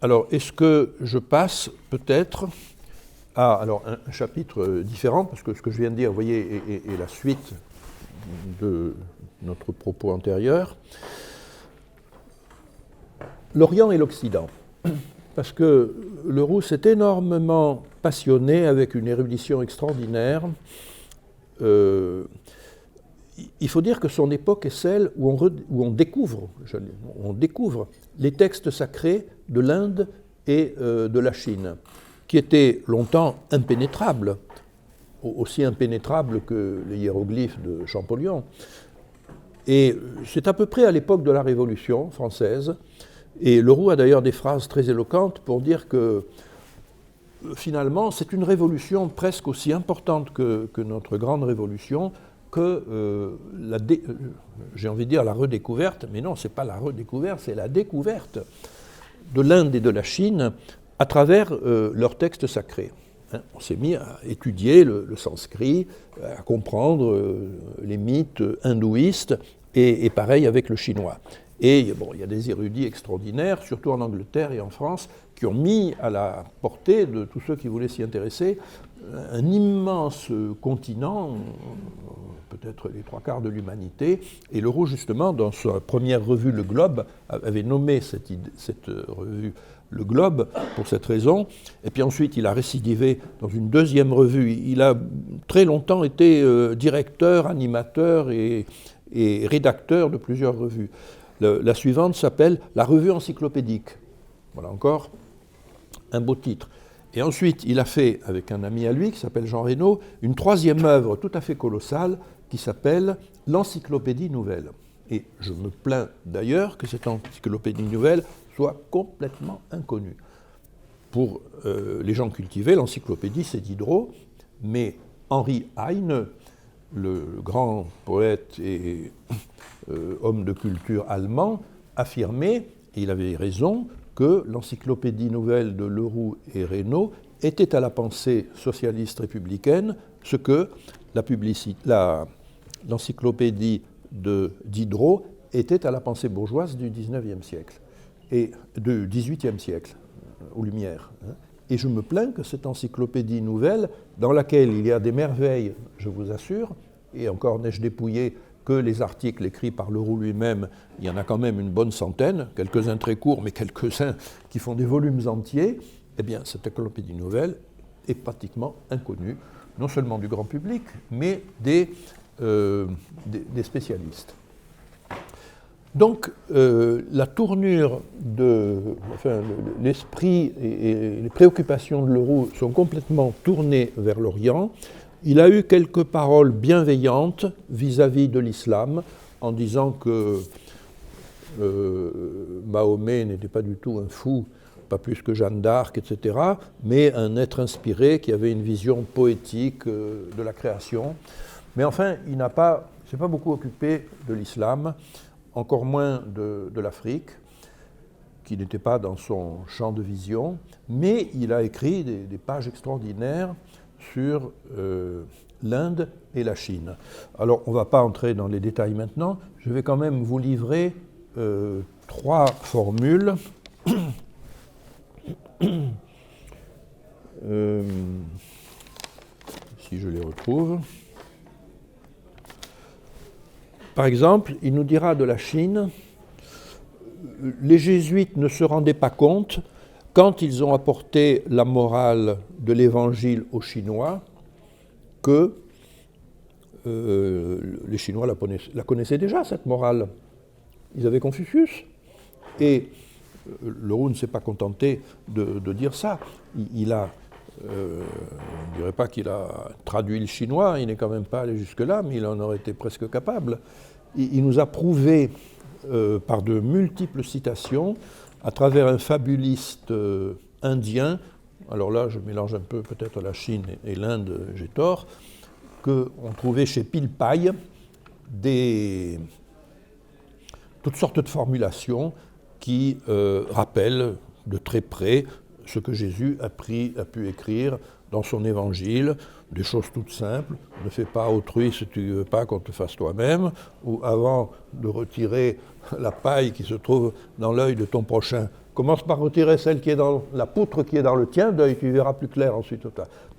Alors, est-ce que je passe peut-être à un chapitre différent, parce que ce que je viens de dire, vous voyez, est la suite de notre propos antérieur. L'Orient et l'Occident, parce que Leroux s'est énormément passionné avec une érudition extraordinaire. Il faut dire que son époque est celle où on découvre les textes sacrés de l'Inde et de la Chine, qui étaient longtemps impénétrables, aussi impénétrables que les hiéroglyphes de Champollion. Et c'est à peu près à l'époque de la Révolution française. Et Leroux a d'ailleurs des phrases très éloquentes pour dire que finalement c'est une révolution presque aussi importante que notre grande révolution, que j'ai envie de dire la redécouverte, mais non, ce n'est pas la redécouverte, c'est la découverte de l'Inde et de la Chine à travers leurs textes sacrés. On s'est mis à étudier le sanskrit, à comprendre les mythes hindouistes, et pareil avec le chinois. Et bon, il y a des érudits extraordinaires, surtout en Angleterre et en France, qui ont mis à la portée de tous ceux qui voulaient s'y intéresser un immense continent, peut-être les 3/4 de l'humanité. Et Leroux, justement, dans sa première revue, Le Globe, avait nommé cette revue Le Globe pour cette raison. Et puis ensuite, il a récidivé dans une deuxième revue. Il a très longtemps été directeur, animateur et rédacteur de plusieurs revues. La suivante s'appelle La Revue encyclopédique. Voilà encore un beau titre. Et ensuite, il a fait, avec un ami à lui qui s'appelle Jean Reynaud, une troisième œuvre tout à fait colossale qui s'appelle l'Encyclopédie nouvelle. Et je me plains d'ailleurs que cette Encyclopédie nouvelle soit complètement inconnue. Pour les gens cultivés, l'encyclopédie, c'est Diderot, mais Henri Heine, le grand poète et homme de culture allemand, affirmait, et il avait raison, que l'encyclopédie nouvelle de Leroux et Reynaud était à la pensée socialiste républicaine ce que l'encyclopédie de Diderot était à la pensée bourgeoise du XIXe siècle, et du XVIIIe siècle, aux Lumières. Et je me plains que cette encyclopédie nouvelle, dans laquelle il y a des merveilles, je vous assure, et encore n'ai-je dépouillé que les articles écrits par Leroux lui-même, il y en a quand même une bonne centaine, quelques-uns très courts, mais quelques-uns qui font des volumes entiers, eh bien, cette encyclopédie nouvelle est pratiquement inconnue, non seulement du grand public, mais des spécialistes. Donc, la tournure l'esprit et les préoccupations de Leroux sont complètement tournées vers l'Orient. Il a eu quelques paroles bienveillantes vis-à-vis de l'islam, en disant que Mahomet n'était pas du tout un fou, pas plus que Jeanne d'Arc, etc., mais un être inspiré qui avait une vision poétique de la création. Mais enfin, il ne s'est pas beaucoup occupé de l'islam, encore moins de l'Afrique, qui n'était pas dans son champ de vision, mais il a écrit des pages extraordinaires sur l'Inde et la Chine. Alors, on ne va pas entrer dans les détails maintenant, je vais quand même vous livrer 3 formules. Si je les retrouve. Par exemple, il nous dira de la Chine, les jésuites ne se rendaient pas compte, quand ils ont apporté la morale de l'Évangile aux Chinois, que les Chinois la connaissaient déjà, cette morale. Ils avaient Confucius. Et Leroux ne s'est pas contenté de dire ça. Il a, je ne dirais pas qu'il a traduit le chinois, il n'est quand même pas allé jusque-là, mais il en aurait été presque capable. Il nous a prouvé, par de multiples citations, à travers un fabuliste indien, alors là je mélange un peu peut-être la Chine et l'Inde, j'ai tort, qu'on trouvait chez Pilpaï toutes sortes de formulations qui rappellent de très près ce que Jésus a pu écrire dans son évangile, des choses toutes simples. Ne fais pas autrui si tu ne veux pas qu'on te fasse toi-même, ou avant de retirer la paille qui se trouve dans l'œil de ton prochain, commence par retirer celle qui est dans la poutre qui est dans le tien d'œil, tu verras plus clair ensuite.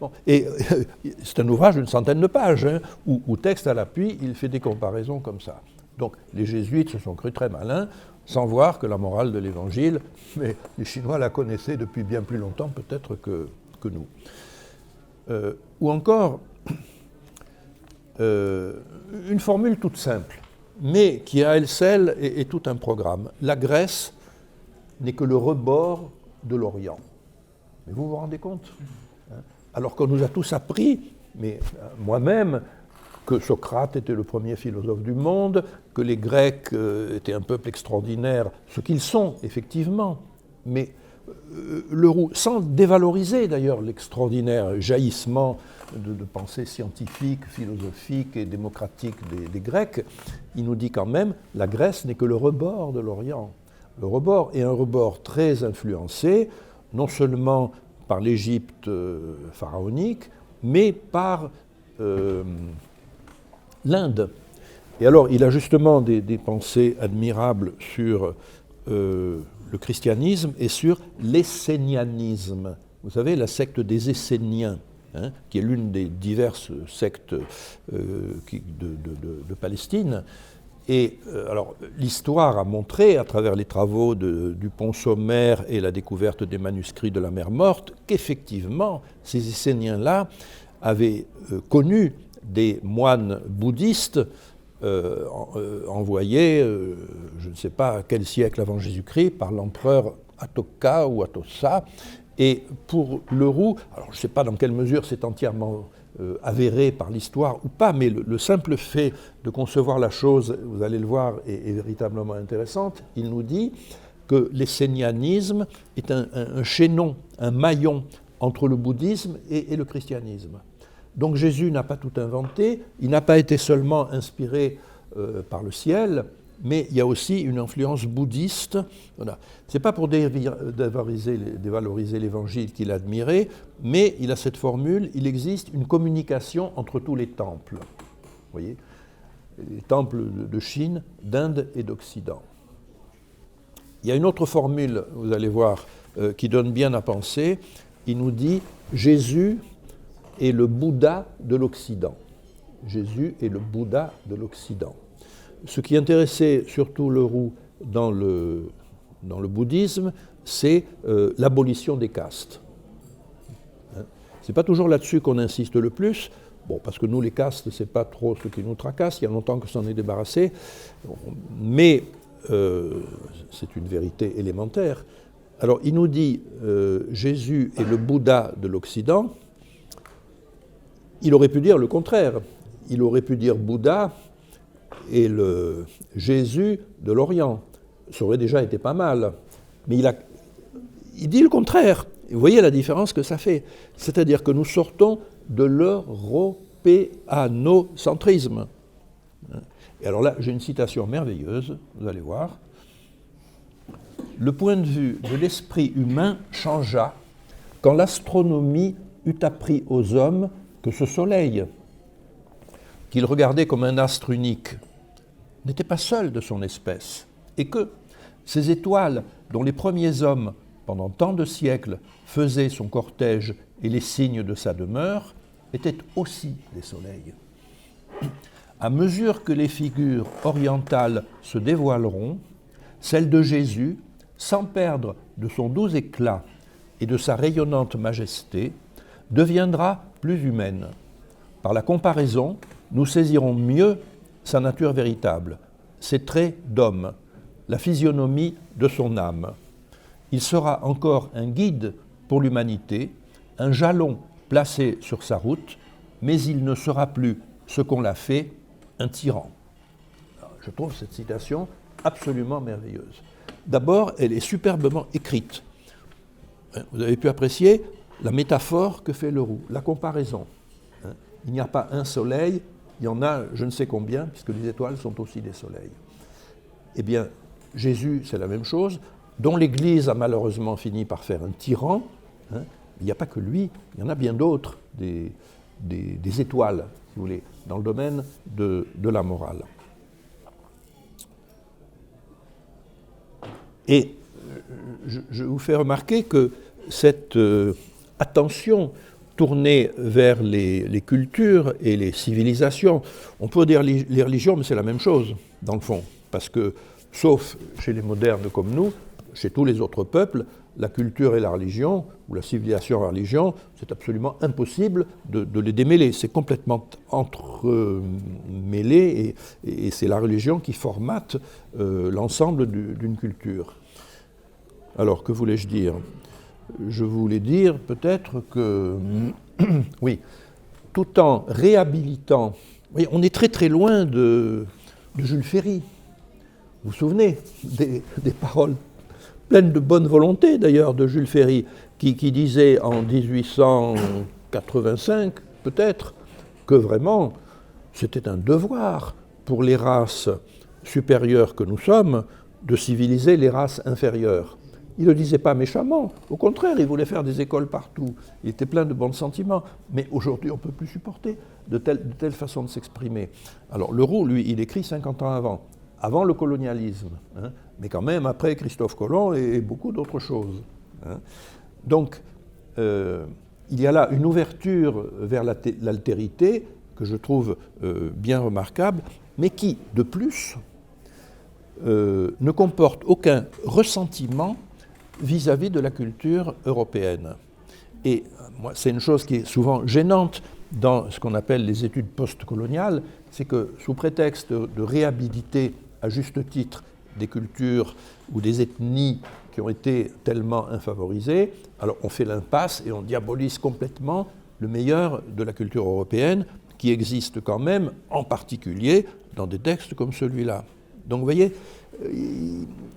Bon. Et c'est un ouvrage d'une centaine de pages, hein, où texte à l'appui, il fait des comparaisons comme ça. Donc les jésuites se sont crus très malins, sans voir que la morale de l'Évangile, mais les Chinois la connaissaient depuis bien plus longtemps peut-être que nous. Ou encore, une formule toute simple, mais qui à elle seule est tout un programme. La Grèce n'est que le rebord de l'Orient. Mais vous vous rendez compte, hein? Alors qu'on nous a tous appris, mais moi-même, que Socrate était le premier philosophe du monde, que les Grecs étaient un peuple extraordinaire, ce qu'ils sont, effectivement, mais Leroux, sans dévaloriser d'ailleurs l'extraordinaire jaillissement de pensée scientifique, philosophique et démocratique des Grecs, il nous dit quand même la Grèce n'est que le rebord de l'Orient. Le rebord est un rebord très influencé, non seulement par l'Égypte pharaonique, mais par l'Inde. Et alors, il a justement des pensées admirables sur le christianisme et sur l'essénianisme. Vous savez, la secte des Esséniens, hein, qui est l'une des diverses sectes de Palestine. Et alors, l'histoire a montré, à travers les travaux du pont sommaire et la découverte des manuscrits de la mer Morte, qu'effectivement, ces Esséniens-là avaient connu des moines bouddhistes envoyés, je ne sais pas à quel siècle avant Jésus-Christ, par l'empereur Atoka ou Atossa. Et pour Leroux, alors je ne sais pas dans quelle mesure c'est entièrement avéré par l'histoire ou pas, mais le simple fait de concevoir la chose, vous allez le voir, est véritablement intéressante. Il nous dit que l'essénianisme est un chaînon, un maillon entre le bouddhisme et le christianisme. Donc Jésus n'a pas tout inventé, il n'a pas été seulement inspiré par le ciel, mais il y a aussi une influence bouddhiste. Voilà. Ce n'est pas pour dévaloriser l'évangile qu'il a admiré, mais il a cette formule, il existe une communication entre tous les temples. Vous voyez, les temples de Chine, d'Inde et d'Occident. Il y a une autre formule, vous allez voir, qui donne bien à penser. Il nous dit Jésus est le Bouddha de l'Occident. Jésus est le Bouddha de l'Occident. Ce qui intéressait surtout Leroux dans le bouddhisme, c'est l'abolition des castes. Hein? Ce n'est pas toujours là-dessus qu'on insiste le plus, bon, parce que nous, les castes, ce n'est pas trop ce qui nous tracasse, il y a longtemps que s'en est débarrassé, mais c'est une vérité élémentaire. Alors, il nous dit Jésus est le Bouddha de l'Occident. Il aurait pu dire le contraire. Il aurait pu dire Bouddha et le Jésus de l'Orient. Ça aurait déjà été pas mal. Mais il dit le contraire. Vous voyez la différence que ça fait. C'est-à-dire que nous sortons de l'européanocentrisme. Et alors là, j'ai une citation merveilleuse, vous allez voir. Le point de vue de l'esprit humain changea quand l'astronomie eut appris aux hommes que ce soleil, qu'ils regardaient comme un astre unique, n'était pas seul de son espèce, et que ces étoiles dont les premiers hommes, pendant tant de siècles, faisaient son cortège et les signes de sa demeure, étaient aussi des soleils. À mesure que les figures orientales se dévoileront, celle de Jésus, sans perdre de son doux éclat et de sa rayonnante majesté, deviendra plus humaine. Par la comparaison, nous saisirons mieux sa nature véritable, ses traits d'homme, la physionomie de son âme. Il sera encore un guide pour l'humanité, un jalon placé sur sa route, mais il ne sera plus ce qu'on l'a fait, un tyran. Alors, je trouve cette citation absolument merveilleuse. D'abord, elle est superbement écrite. Vous avez pu apprécier la métaphore que fait Leroux, la comparaison. Il n'y a pas un soleil, il y en a je ne sais combien, puisque les étoiles sont aussi des soleils. Eh bien, Jésus, c'est la même chose, dont l'Église a malheureusement fini par faire un tyran. Il n'y a pas que lui, il y en a bien d'autres, des étoiles, si vous voulez, dans le domaine de la morale. Et je vous fais remarquer que cette attention tournée vers les cultures et les civilisations, on peut dire les religions, mais c'est la même chose, dans le fond, parce que, sauf chez les modernes comme nous, chez tous les autres peuples, la culture et la religion, ou la civilisation et la religion, c'est absolument impossible de les démêler. C'est complètement entremêlé et c'est la religion qui formate l'ensemble d'une culture. Alors, que voulais-je dire ? Je voulais dire peut-être que, oui, tout en réhabilitant, oui, on est très très loin de Jules Ferry. Vous vous souvenez des paroles pleines de bonne volonté d'ailleurs de Jules Ferry, qui disait en 1885 peut-être que vraiment c'était un devoir pour les races supérieures que nous sommes de civiliser les races inférieures. Il ne le disait pas méchamment, au contraire, il voulait faire des écoles partout. Il était plein de bons sentiments. Mais aujourd'hui, on ne peut plus supporter de telle façon de s'exprimer. Alors Leroux, lui, il écrit 50 ans avant le colonialisme, hein, mais quand même après Christophe Colomb et beaucoup d'autres choses. Hein. Donc, il y a là une ouverture vers l'altérité que je trouve bien remarquable, mais qui, de plus, ne comporte aucun ressentiment vis-à-vis de la culture européenne. Et moi, c'est une chose qui est souvent gênante dans ce qu'on appelle les études postcoloniales, c'est que sous prétexte de réhabiliter à juste titre des cultures ou des ethnies qui ont été tellement infavorisées, alors on fait l'impasse et on diabolise complètement le meilleur de la culture européenne qui existe quand même, en particulier dans des textes comme celui-là. Donc vous voyez,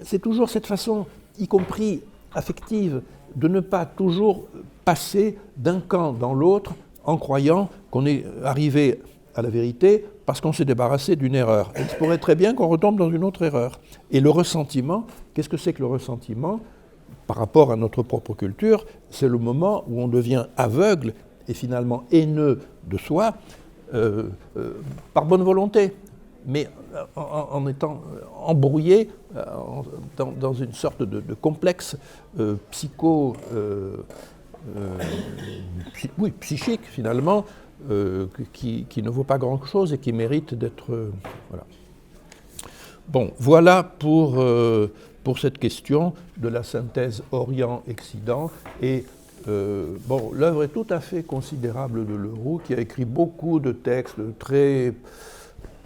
c'est toujours cette façon, y compris affective, de ne pas toujours passer d'un camp dans l'autre en croyant qu'on est arrivé à la vérité parce qu'on s'est débarrassé d'une erreur. Il se pourrait très bien qu'on retombe dans une autre erreur. Et le ressentiment, qu'est-ce que c'est que le ressentiment par rapport à notre propre culture? C'est le moment où on devient aveugle et finalement haineux de soi par bonne volonté, mais en étant embrouillé dans une sorte de complexe psychique finalement, qui ne vaut pas grand-chose et qui mérite d'être... voilà. Bon, voilà pour cette question de la synthèse Orient-Occident. Et bon, l'œuvre est tout à fait considérable de Leroux, qui a écrit beaucoup de textes très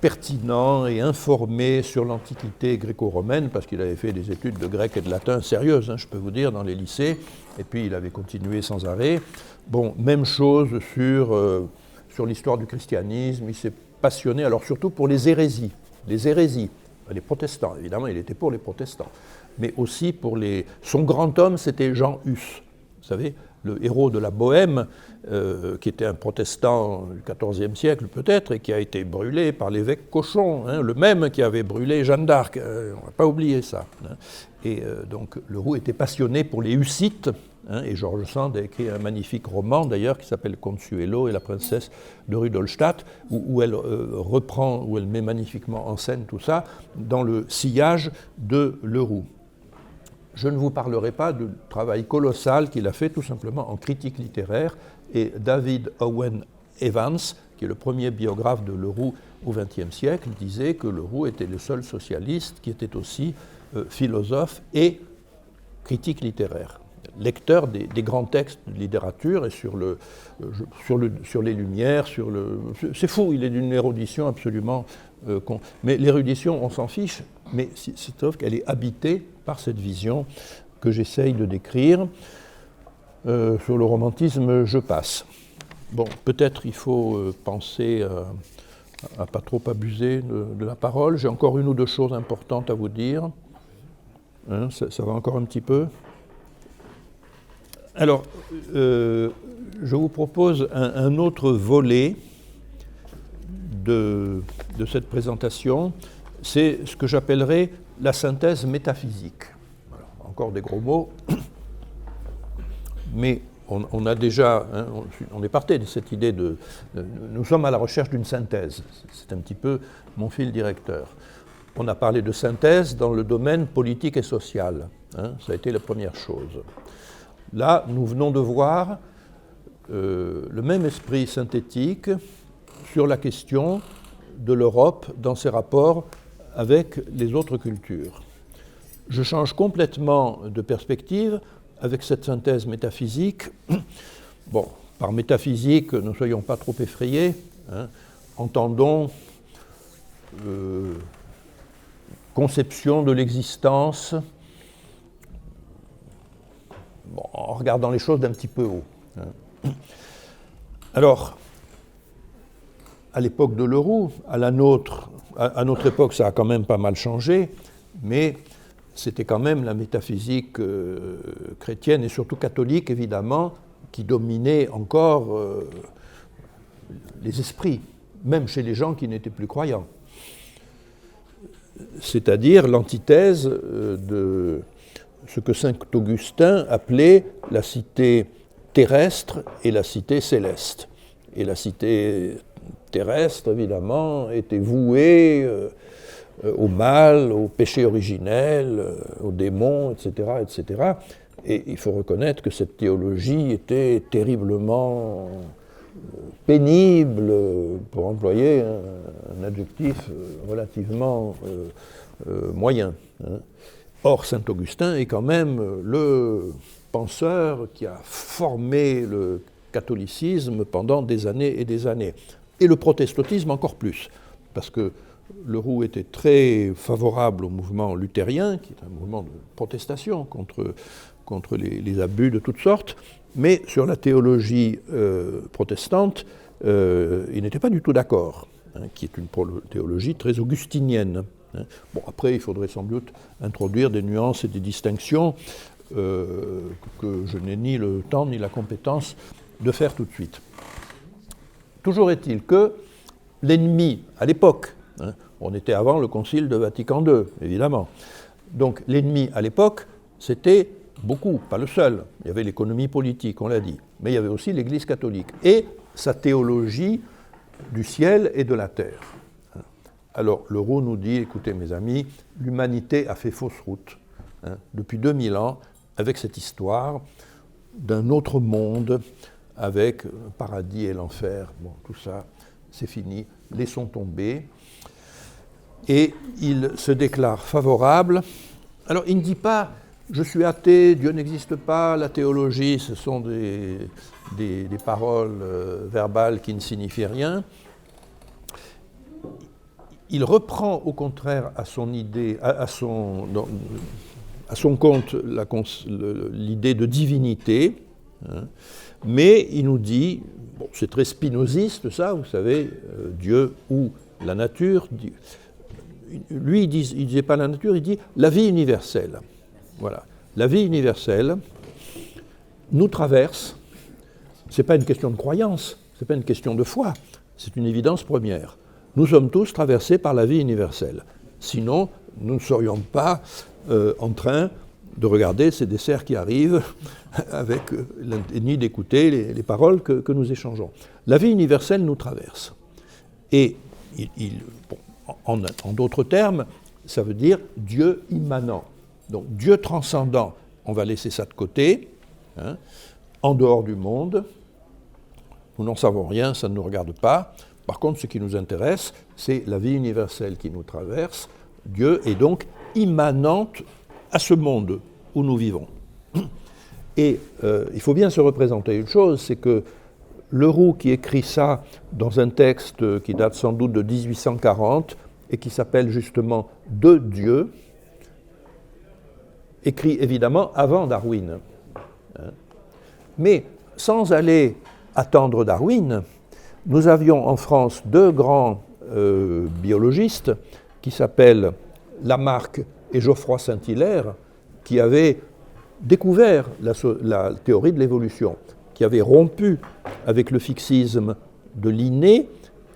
pertinents et informés sur l'Antiquité gréco-romaine, parce qu'il avait fait des études de grec et de latin sérieuses, hein, je peux vous dire, dans les lycées, et puis il avait continué sans arrêt. Bon, même chose sur l'histoire du christianisme, il s'est passionné, alors surtout pour les hérésies, les protestants, évidemment, il était pour les protestants, mais aussi pour les... Son grand homme, c'était Jean Hus, vous savez, le héros de la Bohème, qui était un protestant du XIVe siècle peut-être, et qui a été brûlé par l'évêque Cochon, hein, le même qui avait brûlé Jeanne d'Arc, on ne va pas oublier ça. Hein. Et donc Leroux était passionné pour les Hussites, hein, et George Sand a écrit un magnifique roman d'ailleurs qui s'appelle Consuelo et la princesse de Rudolstadt, où elle reprend, où elle met magnifiquement en scène tout ça dans le sillage de Leroux. Je ne vous parlerai pas du travail colossal qu'il a fait tout simplement en critique littéraire, et David Owen Evans, qui est le premier biographe de Leroux au XXe siècle, disait que Leroux était le seul socialiste qui était aussi philosophe et critique littéraire, lecteur des grands textes de littérature et sur les Lumières, c'est fou, il est d'une érudition absolument... mais l'érudition, on s'en fiche, mais c'est sauf qu'elle est habitée par cette vision que j'essaye de décrire. Sur le romantisme, je passe. Bon, peut-être il faut penser à pas trop abuser de la parole. J'ai encore une ou deux choses importantes à vous dire. Hein, ça va encore un petit peu. Alors, je vous propose un autre volet de cette présentation. C'est ce que j'appellerais la synthèse métaphysique. Alors, encore des gros mots, mais on a déjà, hein, on est parti de cette idée nous sommes à la recherche d'une synthèse. C'est un petit peu mon fil directeur. On a parlé de synthèse dans le domaine politique et social. Hein, ça a été la première chose. Là, nous venons de voir le même esprit synthétique sur la question de l'Europe dans ses rapports avec les autres cultures. Je change complètement de perspective avec cette synthèse métaphysique. Bon, par métaphysique, ne soyons pas trop effrayés, hein, entendons conception de l'existence, bon, en regardant les choses d'un petit peu haut. Hein. Alors, à l'époque de Leroux, à notre époque, ça a quand même pas mal changé, mais c'était quand même la métaphysique chrétienne et surtout catholique, évidemment, qui dominait encore les esprits, même chez les gens qui n'étaient plus croyants. C'est-à-dire l'antithèse ce que saint Augustin appelait la cité terrestre et la cité céleste. Et la cité terrestre, évidemment, était vouée au mal, au péché originel, aux démons, etc., etc. Et il faut reconnaître que cette théologie était terriblement pénible, pour employer un adjectif relativement moyen. Or, saint Augustin est quand même le penseur qui a formé le catholicisme pendant des années et des années. Et le protestantisme encore plus, parce que Leroux était très favorable au mouvement luthérien, qui est un mouvement de protestation contre les abus de toutes sortes, mais sur la théologie protestante, il n'était pas du tout d'accord, qui est une théologie très augustinienne. Bon, après, il faudrait sans doute introduire des nuances et des distinctions que je n'ai ni le temps ni la compétence de faire tout de suite. Toujours est-il que l'ennemi, à l'époque, on était avant le Concile de Vatican II, évidemment, donc l'ennemi à l'époque, c'était beaucoup, pas le seul. Il y avait l'économie politique, on l'a dit, mais il y avait aussi l'Église catholique et sa théologie du ciel et de la terre. Alors, Leroux nous dit, écoutez mes amis, l'humanité a fait fausse route depuis 2000 ans avec cette histoire d'un autre monde avec le paradis et l'enfer. Bon, tout ça, c'est fini, laissons tomber. Et il se déclare favorable. Alors, il ne dit pas « je suis athée, Dieu n'existe pas, la théologie, ce sont des paroles verbales qui ne signifient rien ». Il reprend au contraire à son idée, à son compte l'idée de divinité, mais il nous dit, bon, c'est très spinoziste ça, vous savez, Dieu ou la nature. Lui, il ne disait pas la nature, il dit la vie universelle. Voilà. La vie universelle nous traverse. Ce n'est pas une question de croyance, ce n'est pas une question de foi, c'est une évidence première. Nous sommes tous traversés par la vie universelle. Sinon, nous ne serions pas en train de regarder ces desserts qui arrivent ni d'écouter les paroles que nous échangeons. La vie universelle nous traverse. Et en d'autres termes, ça veut dire Dieu immanent. Donc Dieu transcendant, on va laisser ça de côté, en dehors du monde. Nous n'en savons rien, ça ne nous regarde pas. Par contre, ce qui nous intéresse, c'est la vie universelle qui nous traverse. Dieu est donc immanente à ce monde où nous vivons. Et il faut bien se représenter une chose, c'est que Leroux, qui écrit ça dans un texte qui date sans doute de 1840 et qui s'appelle justement « De Dieu », écrit évidemment avant Darwin. Mais sans aller attendre Darwin, nous avions en France deux grands biologistes qui s'appellent Lamarck et Geoffroy Saint-Hilaire, qui avaient découvert la théorie de l'évolution, qui avaient rompu avec le fixisme de Linné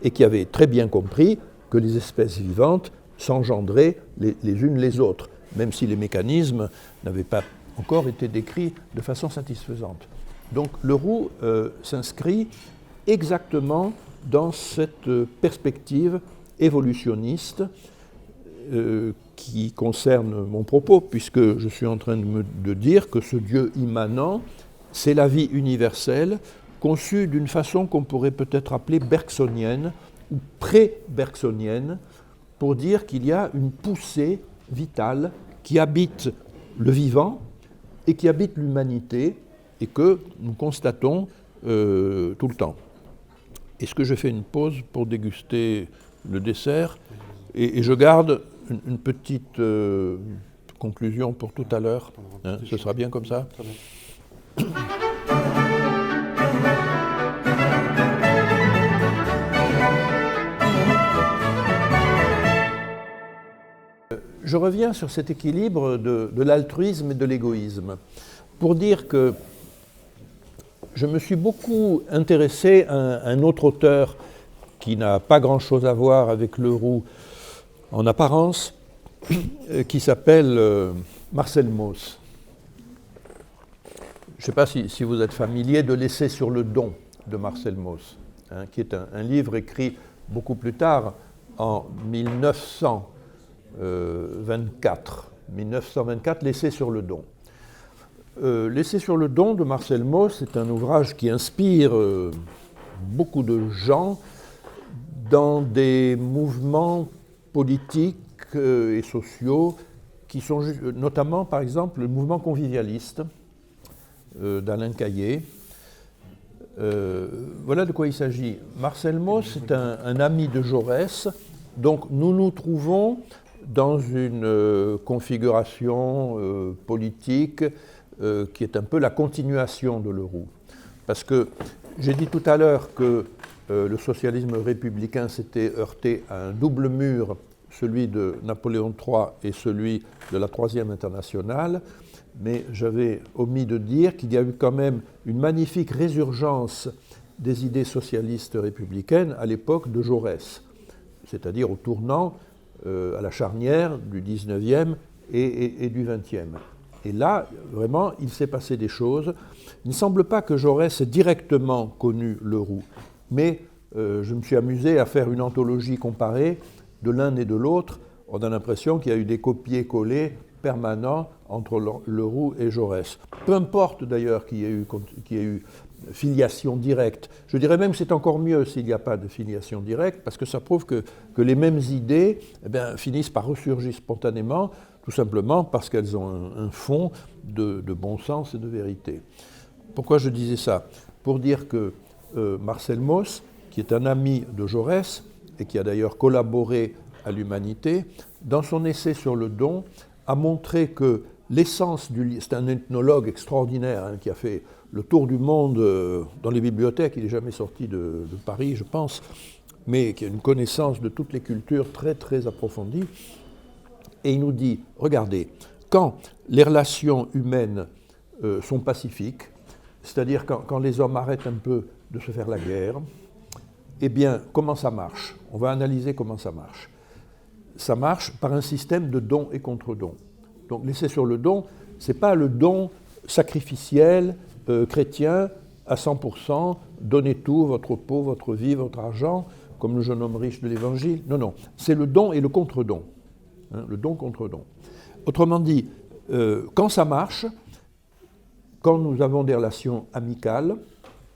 et qui avaient très bien compris que les espèces vivantes s'engendraient les unes les autres, même si les mécanismes n'avaient pas encore été décrits de façon satisfaisante. Donc Leroux s'inscrit exactement dans cette perspective évolutionniste qui concerne mon propos, puisque je suis en train de dire que ce Dieu immanent, c'est la vie universelle, conçue d'une façon qu'on pourrait peut-être appeler bergsonienne ou pré-bergsonienne, pour dire qu'il y a une poussée vitale qui habite le vivant et qui habite l'humanité et que nous constatons tout le temps. Est-ce que je fais une pause pour déguster le dessert et je garde une petite conclusion pour tout à l'heure, ce sera bien comme ça? Je reviens sur cet équilibre de l'altruisme et de l'égoïsme pour dire que je me suis beaucoup intéressé à un autre auteur qui n'a pas grand-chose à voir avec Leroux en apparence, qui s'appelle Marcel Mauss. Je ne sais pas si vous êtes familier de l'essai sur le don de Marcel Mauss, hein, qui est un livre écrit beaucoup plus tard, en 1924. 1924, l'essai sur le don. L'essai sur le don de Marcel Mauss est un ouvrage qui inspire beaucoup de gens dans des mouvements politiques et sociaux qui sont notamment, par exemple, le mouvement convivialiste d'Alain Caillé. Voilà de quoi il s'agit. Marcel Mauss est un ami de Jaurès, donc nous nous trouvons dans une configuration politique qui est un peu la continuation de Leroux. Parce que j'ai dit tout à l'heure que le socialisme républicain s'était heurté à un double mur, celui de Napoléon III et celui de la Troisième Internationale, mais j'avais omis de dire qu'il y a eu quand même une magnifique résurgence des idées socialistes républicaines à l'époque de Jaurès, c'est-à-dire au tournant, à la charnière du 19e et du 20e. Et là, vraiment, il s'est passé des choses. Il ne semble pas que Jaurès ait directement connu Leroux, mais je me suis amusé à faire une anthologie comparée de l'un et de l'autre. On a l'impression qu'il y a eu des copier-coller permanents entre Leroux et Jaurès. Peu importe d'ailleurs qu'il y ait eu filiation directe. Je dirais même que c'est encore mieux s'il n'y a pas de filiation directe, parce que ça prouve que les mêmes idées finissent par ressurgir spontanément, tout simplement parce qu'elles ont un fond de bon sens et de vérité. Pourquoi je disais ça? Pour dire que Marcel Mauss, qui est un ami de Jaurès, et qui a d'ailleurs collaboré à l'Humanité, dans son essai sur le don, a montré que l'essence du livre, c'est un ethnologue extraordinaire hein, qui a fait le tour du monde dans les bibliothèques, il n'est jamais sorti de Paris, je pense, mais qui a une connaissance de toutes les cultures très très approfondie. Et il nous dit, regardez, quand les relations humaines sont pacifiques, c'est-à-dire quand les hommes arrêtent un peu de se faire la guerre, eh bien, comment ça marche? On va analyser comment ça marche. Ça marche par un système de don et contre-don. Donc l'essai sur le don, ce n'est pas le don sacrificiel, chrétien, à 100%, donnez tout, votre peau, votre vie, votre argent, comme le jeune homme riche de l'Évangile. Non, non, c'est le don et le contre-don. Hein, le don contre don. Autrement dit, quand ça marche, quand nous avons des relations amicales,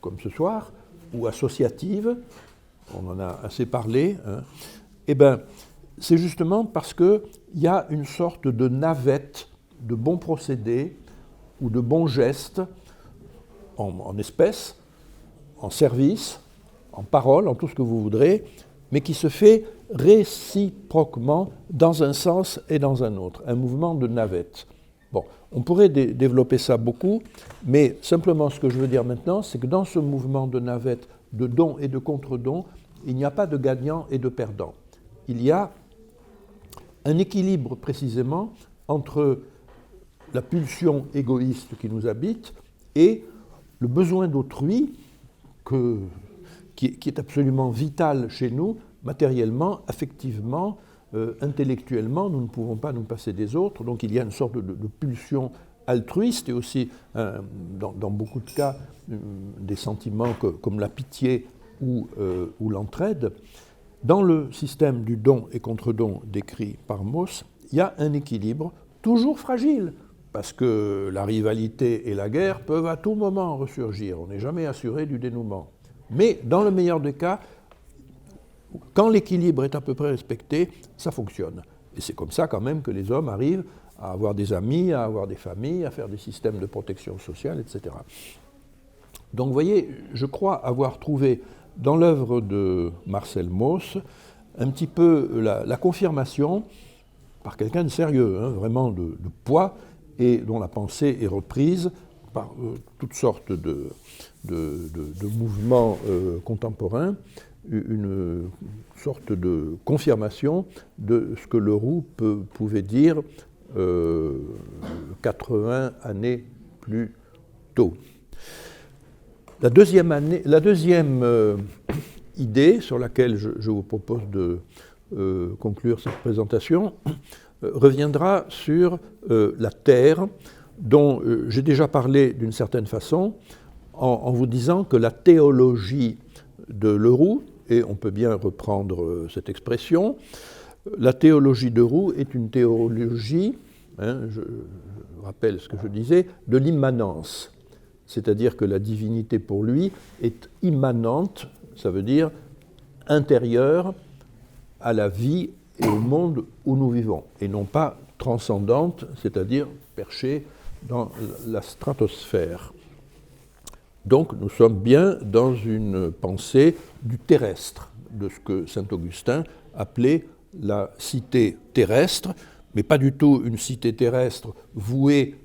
comme ce soir, ou associatives, on en a assez parlé, hein, eh bien, c'est justement parce qu'il y a une sorte de navette de bons procédés ou de bons gestes en espèces, en services, en paroles, en tout ce que vous voudrez, mais qui se fait réciproquement dans un sens et dans un autre, un mouvement de navette. Bon, on pourrait développer ça beaucoup, mais simplement ce que je veux dire maintenant, c'est que dans ce mouvement de navette, de don et de contre-don, il n'y a pas de gagnant et de perdant. Il y a un équilibre précisément entre la pulsion égoïste qui nous habite et le besoin d'autrui qui est absolument vital chez nous, matériellement, affectivement, intellectuellement, nous ne pouvons pas nous passer des autres, donc il y a une sorte de pulsion altruiste et aussi, dans beaucoup de cas, des sentiments comme la pitié ou l'entraide. Dans le système du don et contre-don décrit par Mauss, il y a un équilibre toujours fragile, parce que la rivalité et la guerre peuvent à tout moment ressurgir, on n'est jamais assuré du dénouement. Mais dans le meilleur des cas, quand l'équilibre est à peu près respecté, ça fonctionne. Et c'est comme ça quand même que les hommes arrivent à avoir des amis, à avoir des familles, à faire des systèmes de protection sociale, etc. Donc vous voyez, je crois avoir trouvé dans l'œuvre de Marcel Mauss un petit peu la confirmation, par quelqu'un de sérieux, hein, vraiment de poids, et dont la pensée est reprise par toutes sortes de mouvements contemporains, une sorte de confirmation de ce que Leroux pouvait dire 80 années plus tôt. La deuxième idée sur laquelle je vous propose de conclure cette présentation reviendra sur la terre dont j'ai déjà parlé d'une certaine façon en vous disant que la théologie de Leroux, et on peut bien reprendre cette expression, la théologie de Roux est une théologie, je rappelle ce que je disais, de l'immanence. C'est-à-dire que la divinité pour lui est immanente, ça veut dire intérieure à la vie et au monde où nous vivons, et non pas transcendante, c'est-à-dire perchée dans la stratosphère. Donc nous sommes bien dans une pensée du terrestre, de ce que saint Augustin appelait la cité terrestre, mais pas du tout une cité terrestre vouée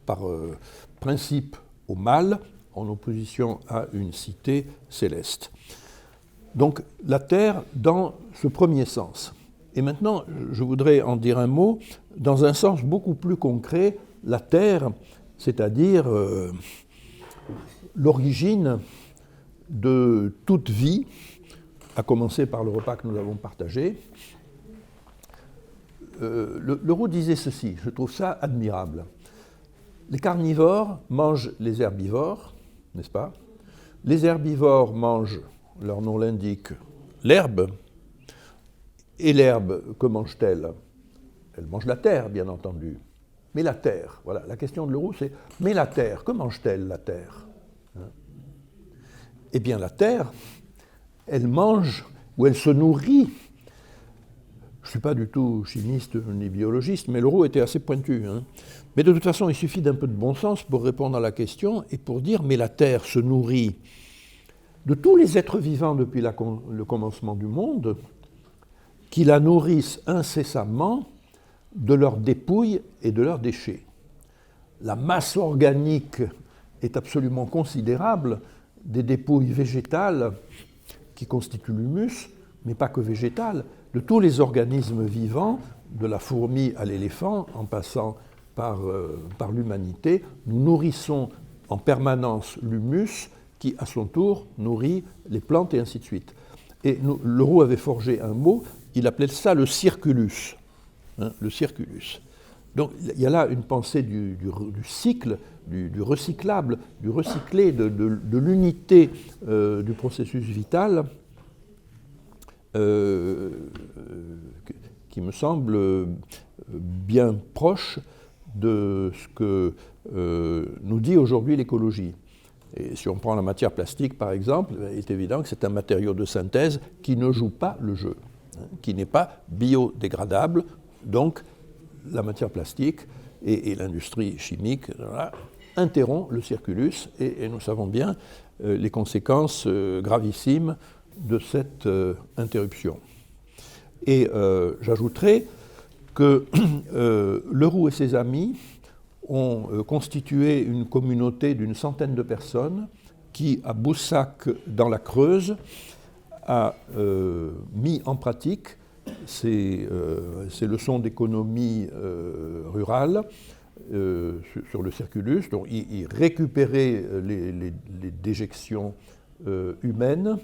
par principe au mal, en opposition à une cité céleste. Donc la terre dans ce premier sens. Et maintenant, je voudrais en dire un mot dans un sens beaucoup plus concret, la terre, c'est-à-dire l'origine de toute vie, à commencer par le repas que nous avons partagé. Leroux disait ceci, je trouve ça admirable. Les carnivores mangent les herbivores, n'est-ce pas? Les herbivores mangent, leur nom l'indique, l'herbe. Et l'herbe, que mange-t-elle? Elle mange la terre, bien entendu. Mais la terre, voilà, la question de Leroux, c'est mais la terre, que mange-t-elle, la terre? Eh bien, la terre, elle mange ou elle se nourrit. Je ne suis pas du tout chimiste ni biologiste, mais Leroux était assez pointu. Mais de toute façon, il suffit d'un peu de bon sens pour répondre à la question et pour dire mais la terre se nourrit de tous les êtres vivants depuis le commencement du monde, qui la nourrissent incessamment de leurs dépouilles et de leurs déchets. La masse organique est absolument considérable des dépouilles végétales qui constituent l'humus, mais pas que végétales, de tous les organismes vivants, de la fourmi à l'éléphant, en passant par l'humanité, nous nourrissons en permanence l'humus qui, à son tour, nourrit les plantes et ainsi de suite. Et Leroux avait forgé un mot, il appelait ça le circulus. Le circulus. Donc il y a là une pensée du cycle, du recyclable, du recyclé, de l'unité du processus vital qui me semble bien proche de ce que nous dit aujourd'hui l'écologie. Et si on prend la matière plastique, par exemple, il est évident que c'est un matériau de synthèse qui ne joue pas le jeu, qui n'est pas biodégradable. Donc, la matière plastique et l'industrie chimique interrompt le circulus et nous savons bien les conséquences gravissimes de cette interruption. Et j'ajouterai que Leroux et ses amis ont constitué une communauté d'une centaine de personnes qui, à Boussac, dans la Creuse, a mis en pratique ces leçons d'économie rurale sur le circulus. Donc, ils récupéraient les déjections humaines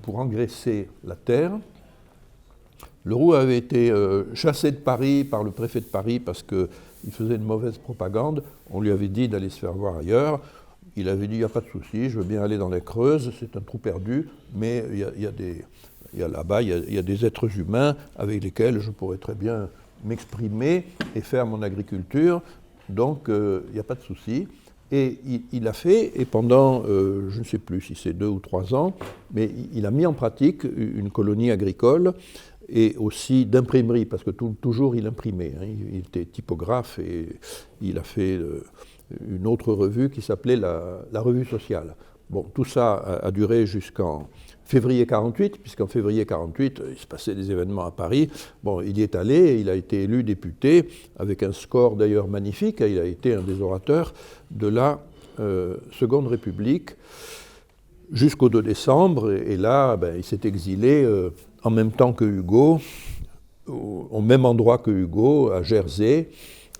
pour engraisser la terre. Leroux avait été chassé de Paris par le préfet de Paris parce qu'il faisait une mauvaise propagande. On lui avait dit d'aller se faire voir ailleurs. Il avait dit, il n'y a pas de souci, je veux bien aller dans les Creuses, c'est un trou perdu, mais là-bas, il y a des êtres humains avec lesquels je pourrais très bien m'exprimer et faire mon agriculture, donc il n'y a pas de souci. Et il l'a fait, et pendant, je ne sais plus si c'est 2 ou 3 ans, mais il a mis en pratique une colonie agricole et aussi d'imprimerie, parce que toujours il imprimait. Il était typographe et il a fait une autre revue qui s'appelait la Revue sociale. Bon, tout ça a duré jusqu'en février 48, puisqu'en février 48, il se passait des événements à Paris. Bon, il y est allé, il a été élu député, avec un score d'ailleurs magnifique. Il a été un des orateurs de la Seconde République jusqu'au 2 décembre. Et là, il s'est exilé en même temps que Hugo, au même endroit que Hugo, à Jersey.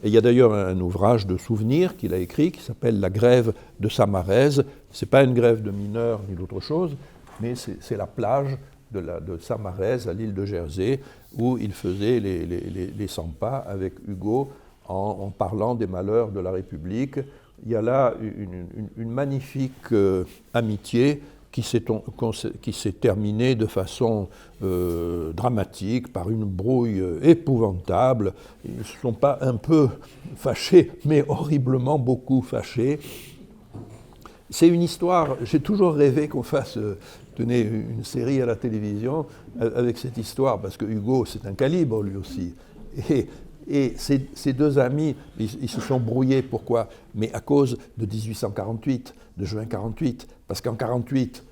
Et il y a d'ailleurs un ouvrage de souvenirs qu'il a écrit qui s'appelle « La grève de Samarez ». Ce n'est pas une grève de mineurs ni d'autre chose, mais c'est la plage de Samarez, à l'île de Jersey, où il faisait les 100 pas avec Hugo en parlant des malheurs de la République. Il y a là une magnifique amitié qui s'est terminée de façon dramatique par une brouille épouvantable. Ils ne se sont pas un peu fâchés, mais horriblement beaucoup fâchés. C'est une histoire, j'ai toujours rêvé qu'on fasse une série à la télévision avec cette histoire, parce que Hugo, c'est un calibre lui aussi. Et ces deux amis, ils se sont brouillés, pourquoi? Mais à cause de 1848, de juin 48. Parce qu'en 48,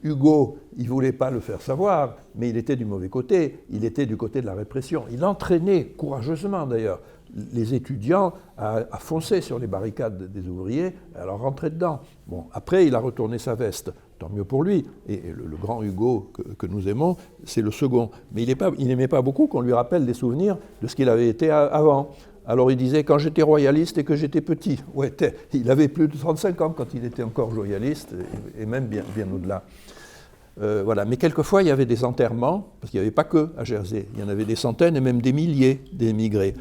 Hugo, il ne voulait pas le faire savoir, mais il était du mauvais côté, il était du côté de la répression. Il entraînait courageusement d'ailleurs les étudiants à foncer sur les barricades des ouvriers, à leur rentrer dedans. Bon, après, il a retourné sa veste, tant mieux pour lui. Et le grand Hugo que nous aimons, c'est le second. Mais il n'aimait pas beaucoup qu'on lui rappelle des souvenirs de ce qu'il avait été avant. Alors il disait, quand j'étais royaliste et que j'étais petit. Ouais, il avait plus de 35 ans quand il était encore royaliste, et même bien au-delà. Voilà. Mais quelquefois, il y avait des enterrements, parce qu'il n'y avait pas que à Jersey. Il y en avait des centaines et même des milliers d'émigrés.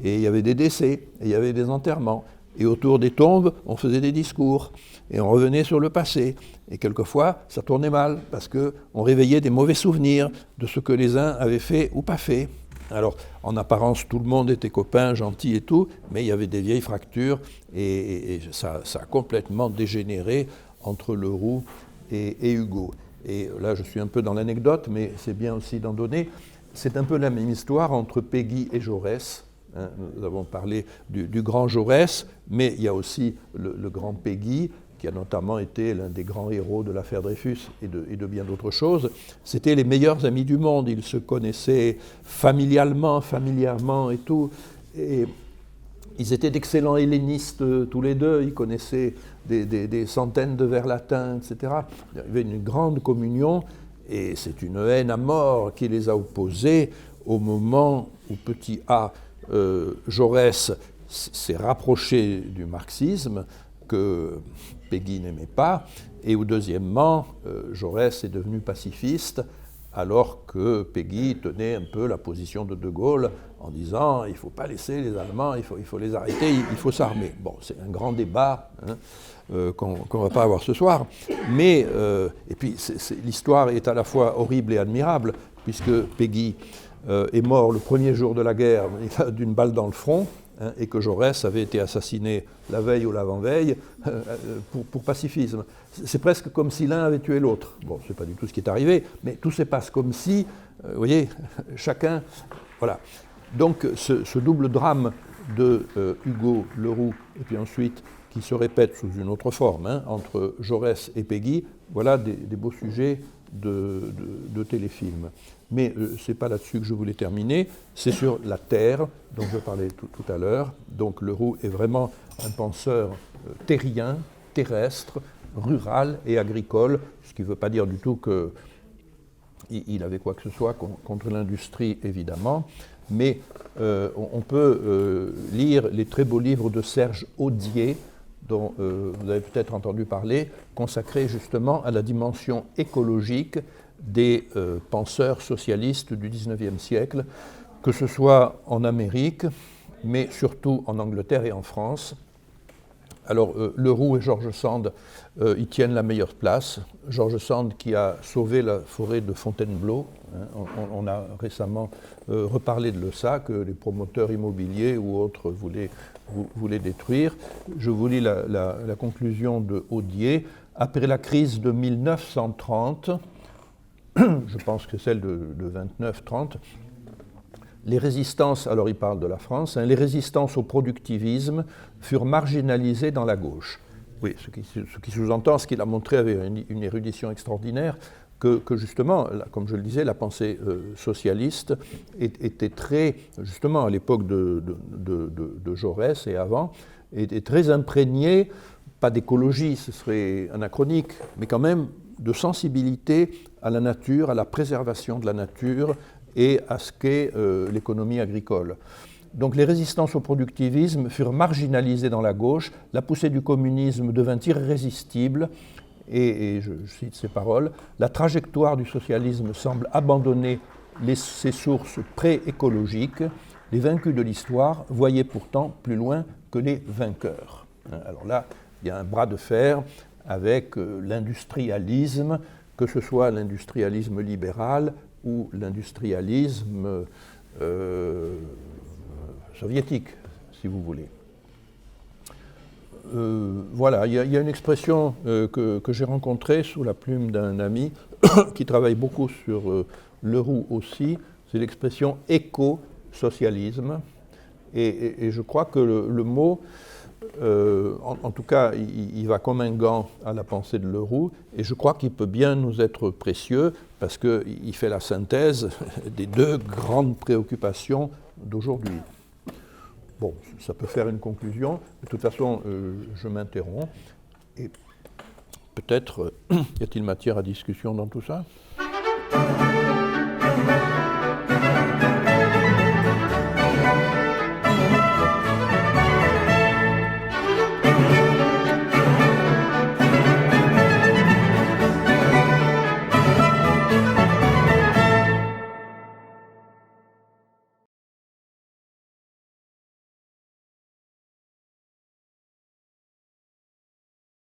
Et il y avait des décès, et il y avait des enterrements. Et autour des tombes, on faisait des discours. Et on revenait sur le passé. Et quelquefois, ça tournait mal, parce qu'on réveillait des mauvais souvenirs de ce que les uns avaient fait ou pas fait. Alors, en apparence, tout le monde était copain, gentil et tout, mais il y avait des vieilles fractures, et ça a complètement dégénéré entre Leroux et Hugo. Et là, je suis un peu dans l'anecdote, mais c'est bien aussi d'en donner. C'est un peu la même histoire entre Péguy et Jaurès. Nous avons parlé du grand Jaurès, mais il y a aussi le grand Péguy, qui a notamment été l'un des grands héros de l'affaire Dreyfus et de bien d'autres choses. C'étaient les meilleurs amis du monde, ils se connaissaient familialement et tout. Et ils étaient d'excellents hellénistes tous les deux, ils connaissaient des centaines de vers latins, etc. Il y avait une grande communion, et c'est une haine à mort qui les a opposés au moment où petit a, Jaurès s'est rapproché du marxisme, que Péguy n'aimait pas, et où deuxièmement, Jaurès est devenu pacifiste, alors que Péguy tenait un peu la position de Gaulle en disant il ne faut pas laisser les Allemands, il faut les arrêter, il faut s'armer. Bon, c'est un grand débat qu'on ne va pas avoir ce soir, mais et puis l'histoire est à la fois horrible et admirable, puisque Péguy est mort le premier jour de la guerre d'une balle dans le front, et que Jaurès avait été assassiné la veille ou l'avant-veille pour pacifisme. C'est presque comme si l'un avait tué l'autre. Bon, ce n'est pas du tout ce qui est arrivé, mais tout se passe comme si, vous voyez, chacun... Voilà. Donc ce double drame de Hugo, Leroux, et puis ensuite qui se répète sous une autre forme, entre Jaurès et Péguy, voilà des beaux sujets de téléfilms. Mais ce n'est pas là-dessus que je voulais terminer, c'est sur la terre, dont je parlais tout à l'heure. Donc Leroux est vraiment un penseur terrien, terrestre, rural et agricole, ce qui ne veut pas dire du tout qu'il avait quoi que ce soit contre l'industrie, évidemment, mais on peut lire les très beaux livres de Serge Audier, dont vous avez peut-être entendu parler, consacrés justement à la dimension écologique des penseurs socialistes du XIXe siècle, que ce soit en Amérique, mais surtout en Angleterre et en France. Alors, Leroux et George Sand y tiennent la meilleure place. George Sand qui a sauvé la forêt de Fontainebleau. On a récemment reparlé de ça, que les promoteurs immobiliers ou autres voulaient détruire. Je vous lis la conclusion de Audier. Après la crise de 1930, je pense que celle de 29-30, les résistances, alors il parle de la France, les résistances au productivisme furent marginalisées dans la gauche. Oui, ce qui sous-entend, ce qu'il a montré avec une érudition extraordinaire, que justement, comme je le disais, la pensée socialiste était très, justement à l'époque de Jaurès et avant, était très imprégnée, pas d'écologie, ce serait anachronique, mais quand même de sensibilité à la nature, à la préservation de la nature et à ce qu'est l'économie agricole. Donc les résistances au productivisme furent marginalisées dans la gauche, la poussée du communisme devint irrésistible, et je cite ces paroles, « La trajectoire du socialisme semble abandonner ses sources pré-écologiques, Les vaincus de l'histoire voyaient pourtant plus loin que les vainqueurs. Alors là, il y a un bras de fer avec l'industrialisme, que ce soit l'industrialisme libéral ou l'industrialisme soviétique, si vous voulez. Voilà, il y a une expression que j'ai rencontrée sous la plume d'un ami qui travaille beaucoup sur Leroux aussi, c'est l'expression éco-socialisme. Et je crois que le mot, en tout cas, il va comme un gant à la pensée de Leroux, et je crois qu'il peut bien nous être précieux parce qu'il fait la synthèse des deux grandes préoccupations d'aujourd'hui. Bon, ça peut faire une conclusion. De toute façon, je m'interromps. Et peut-être y a-t-il matière à discussion dans tout ça ?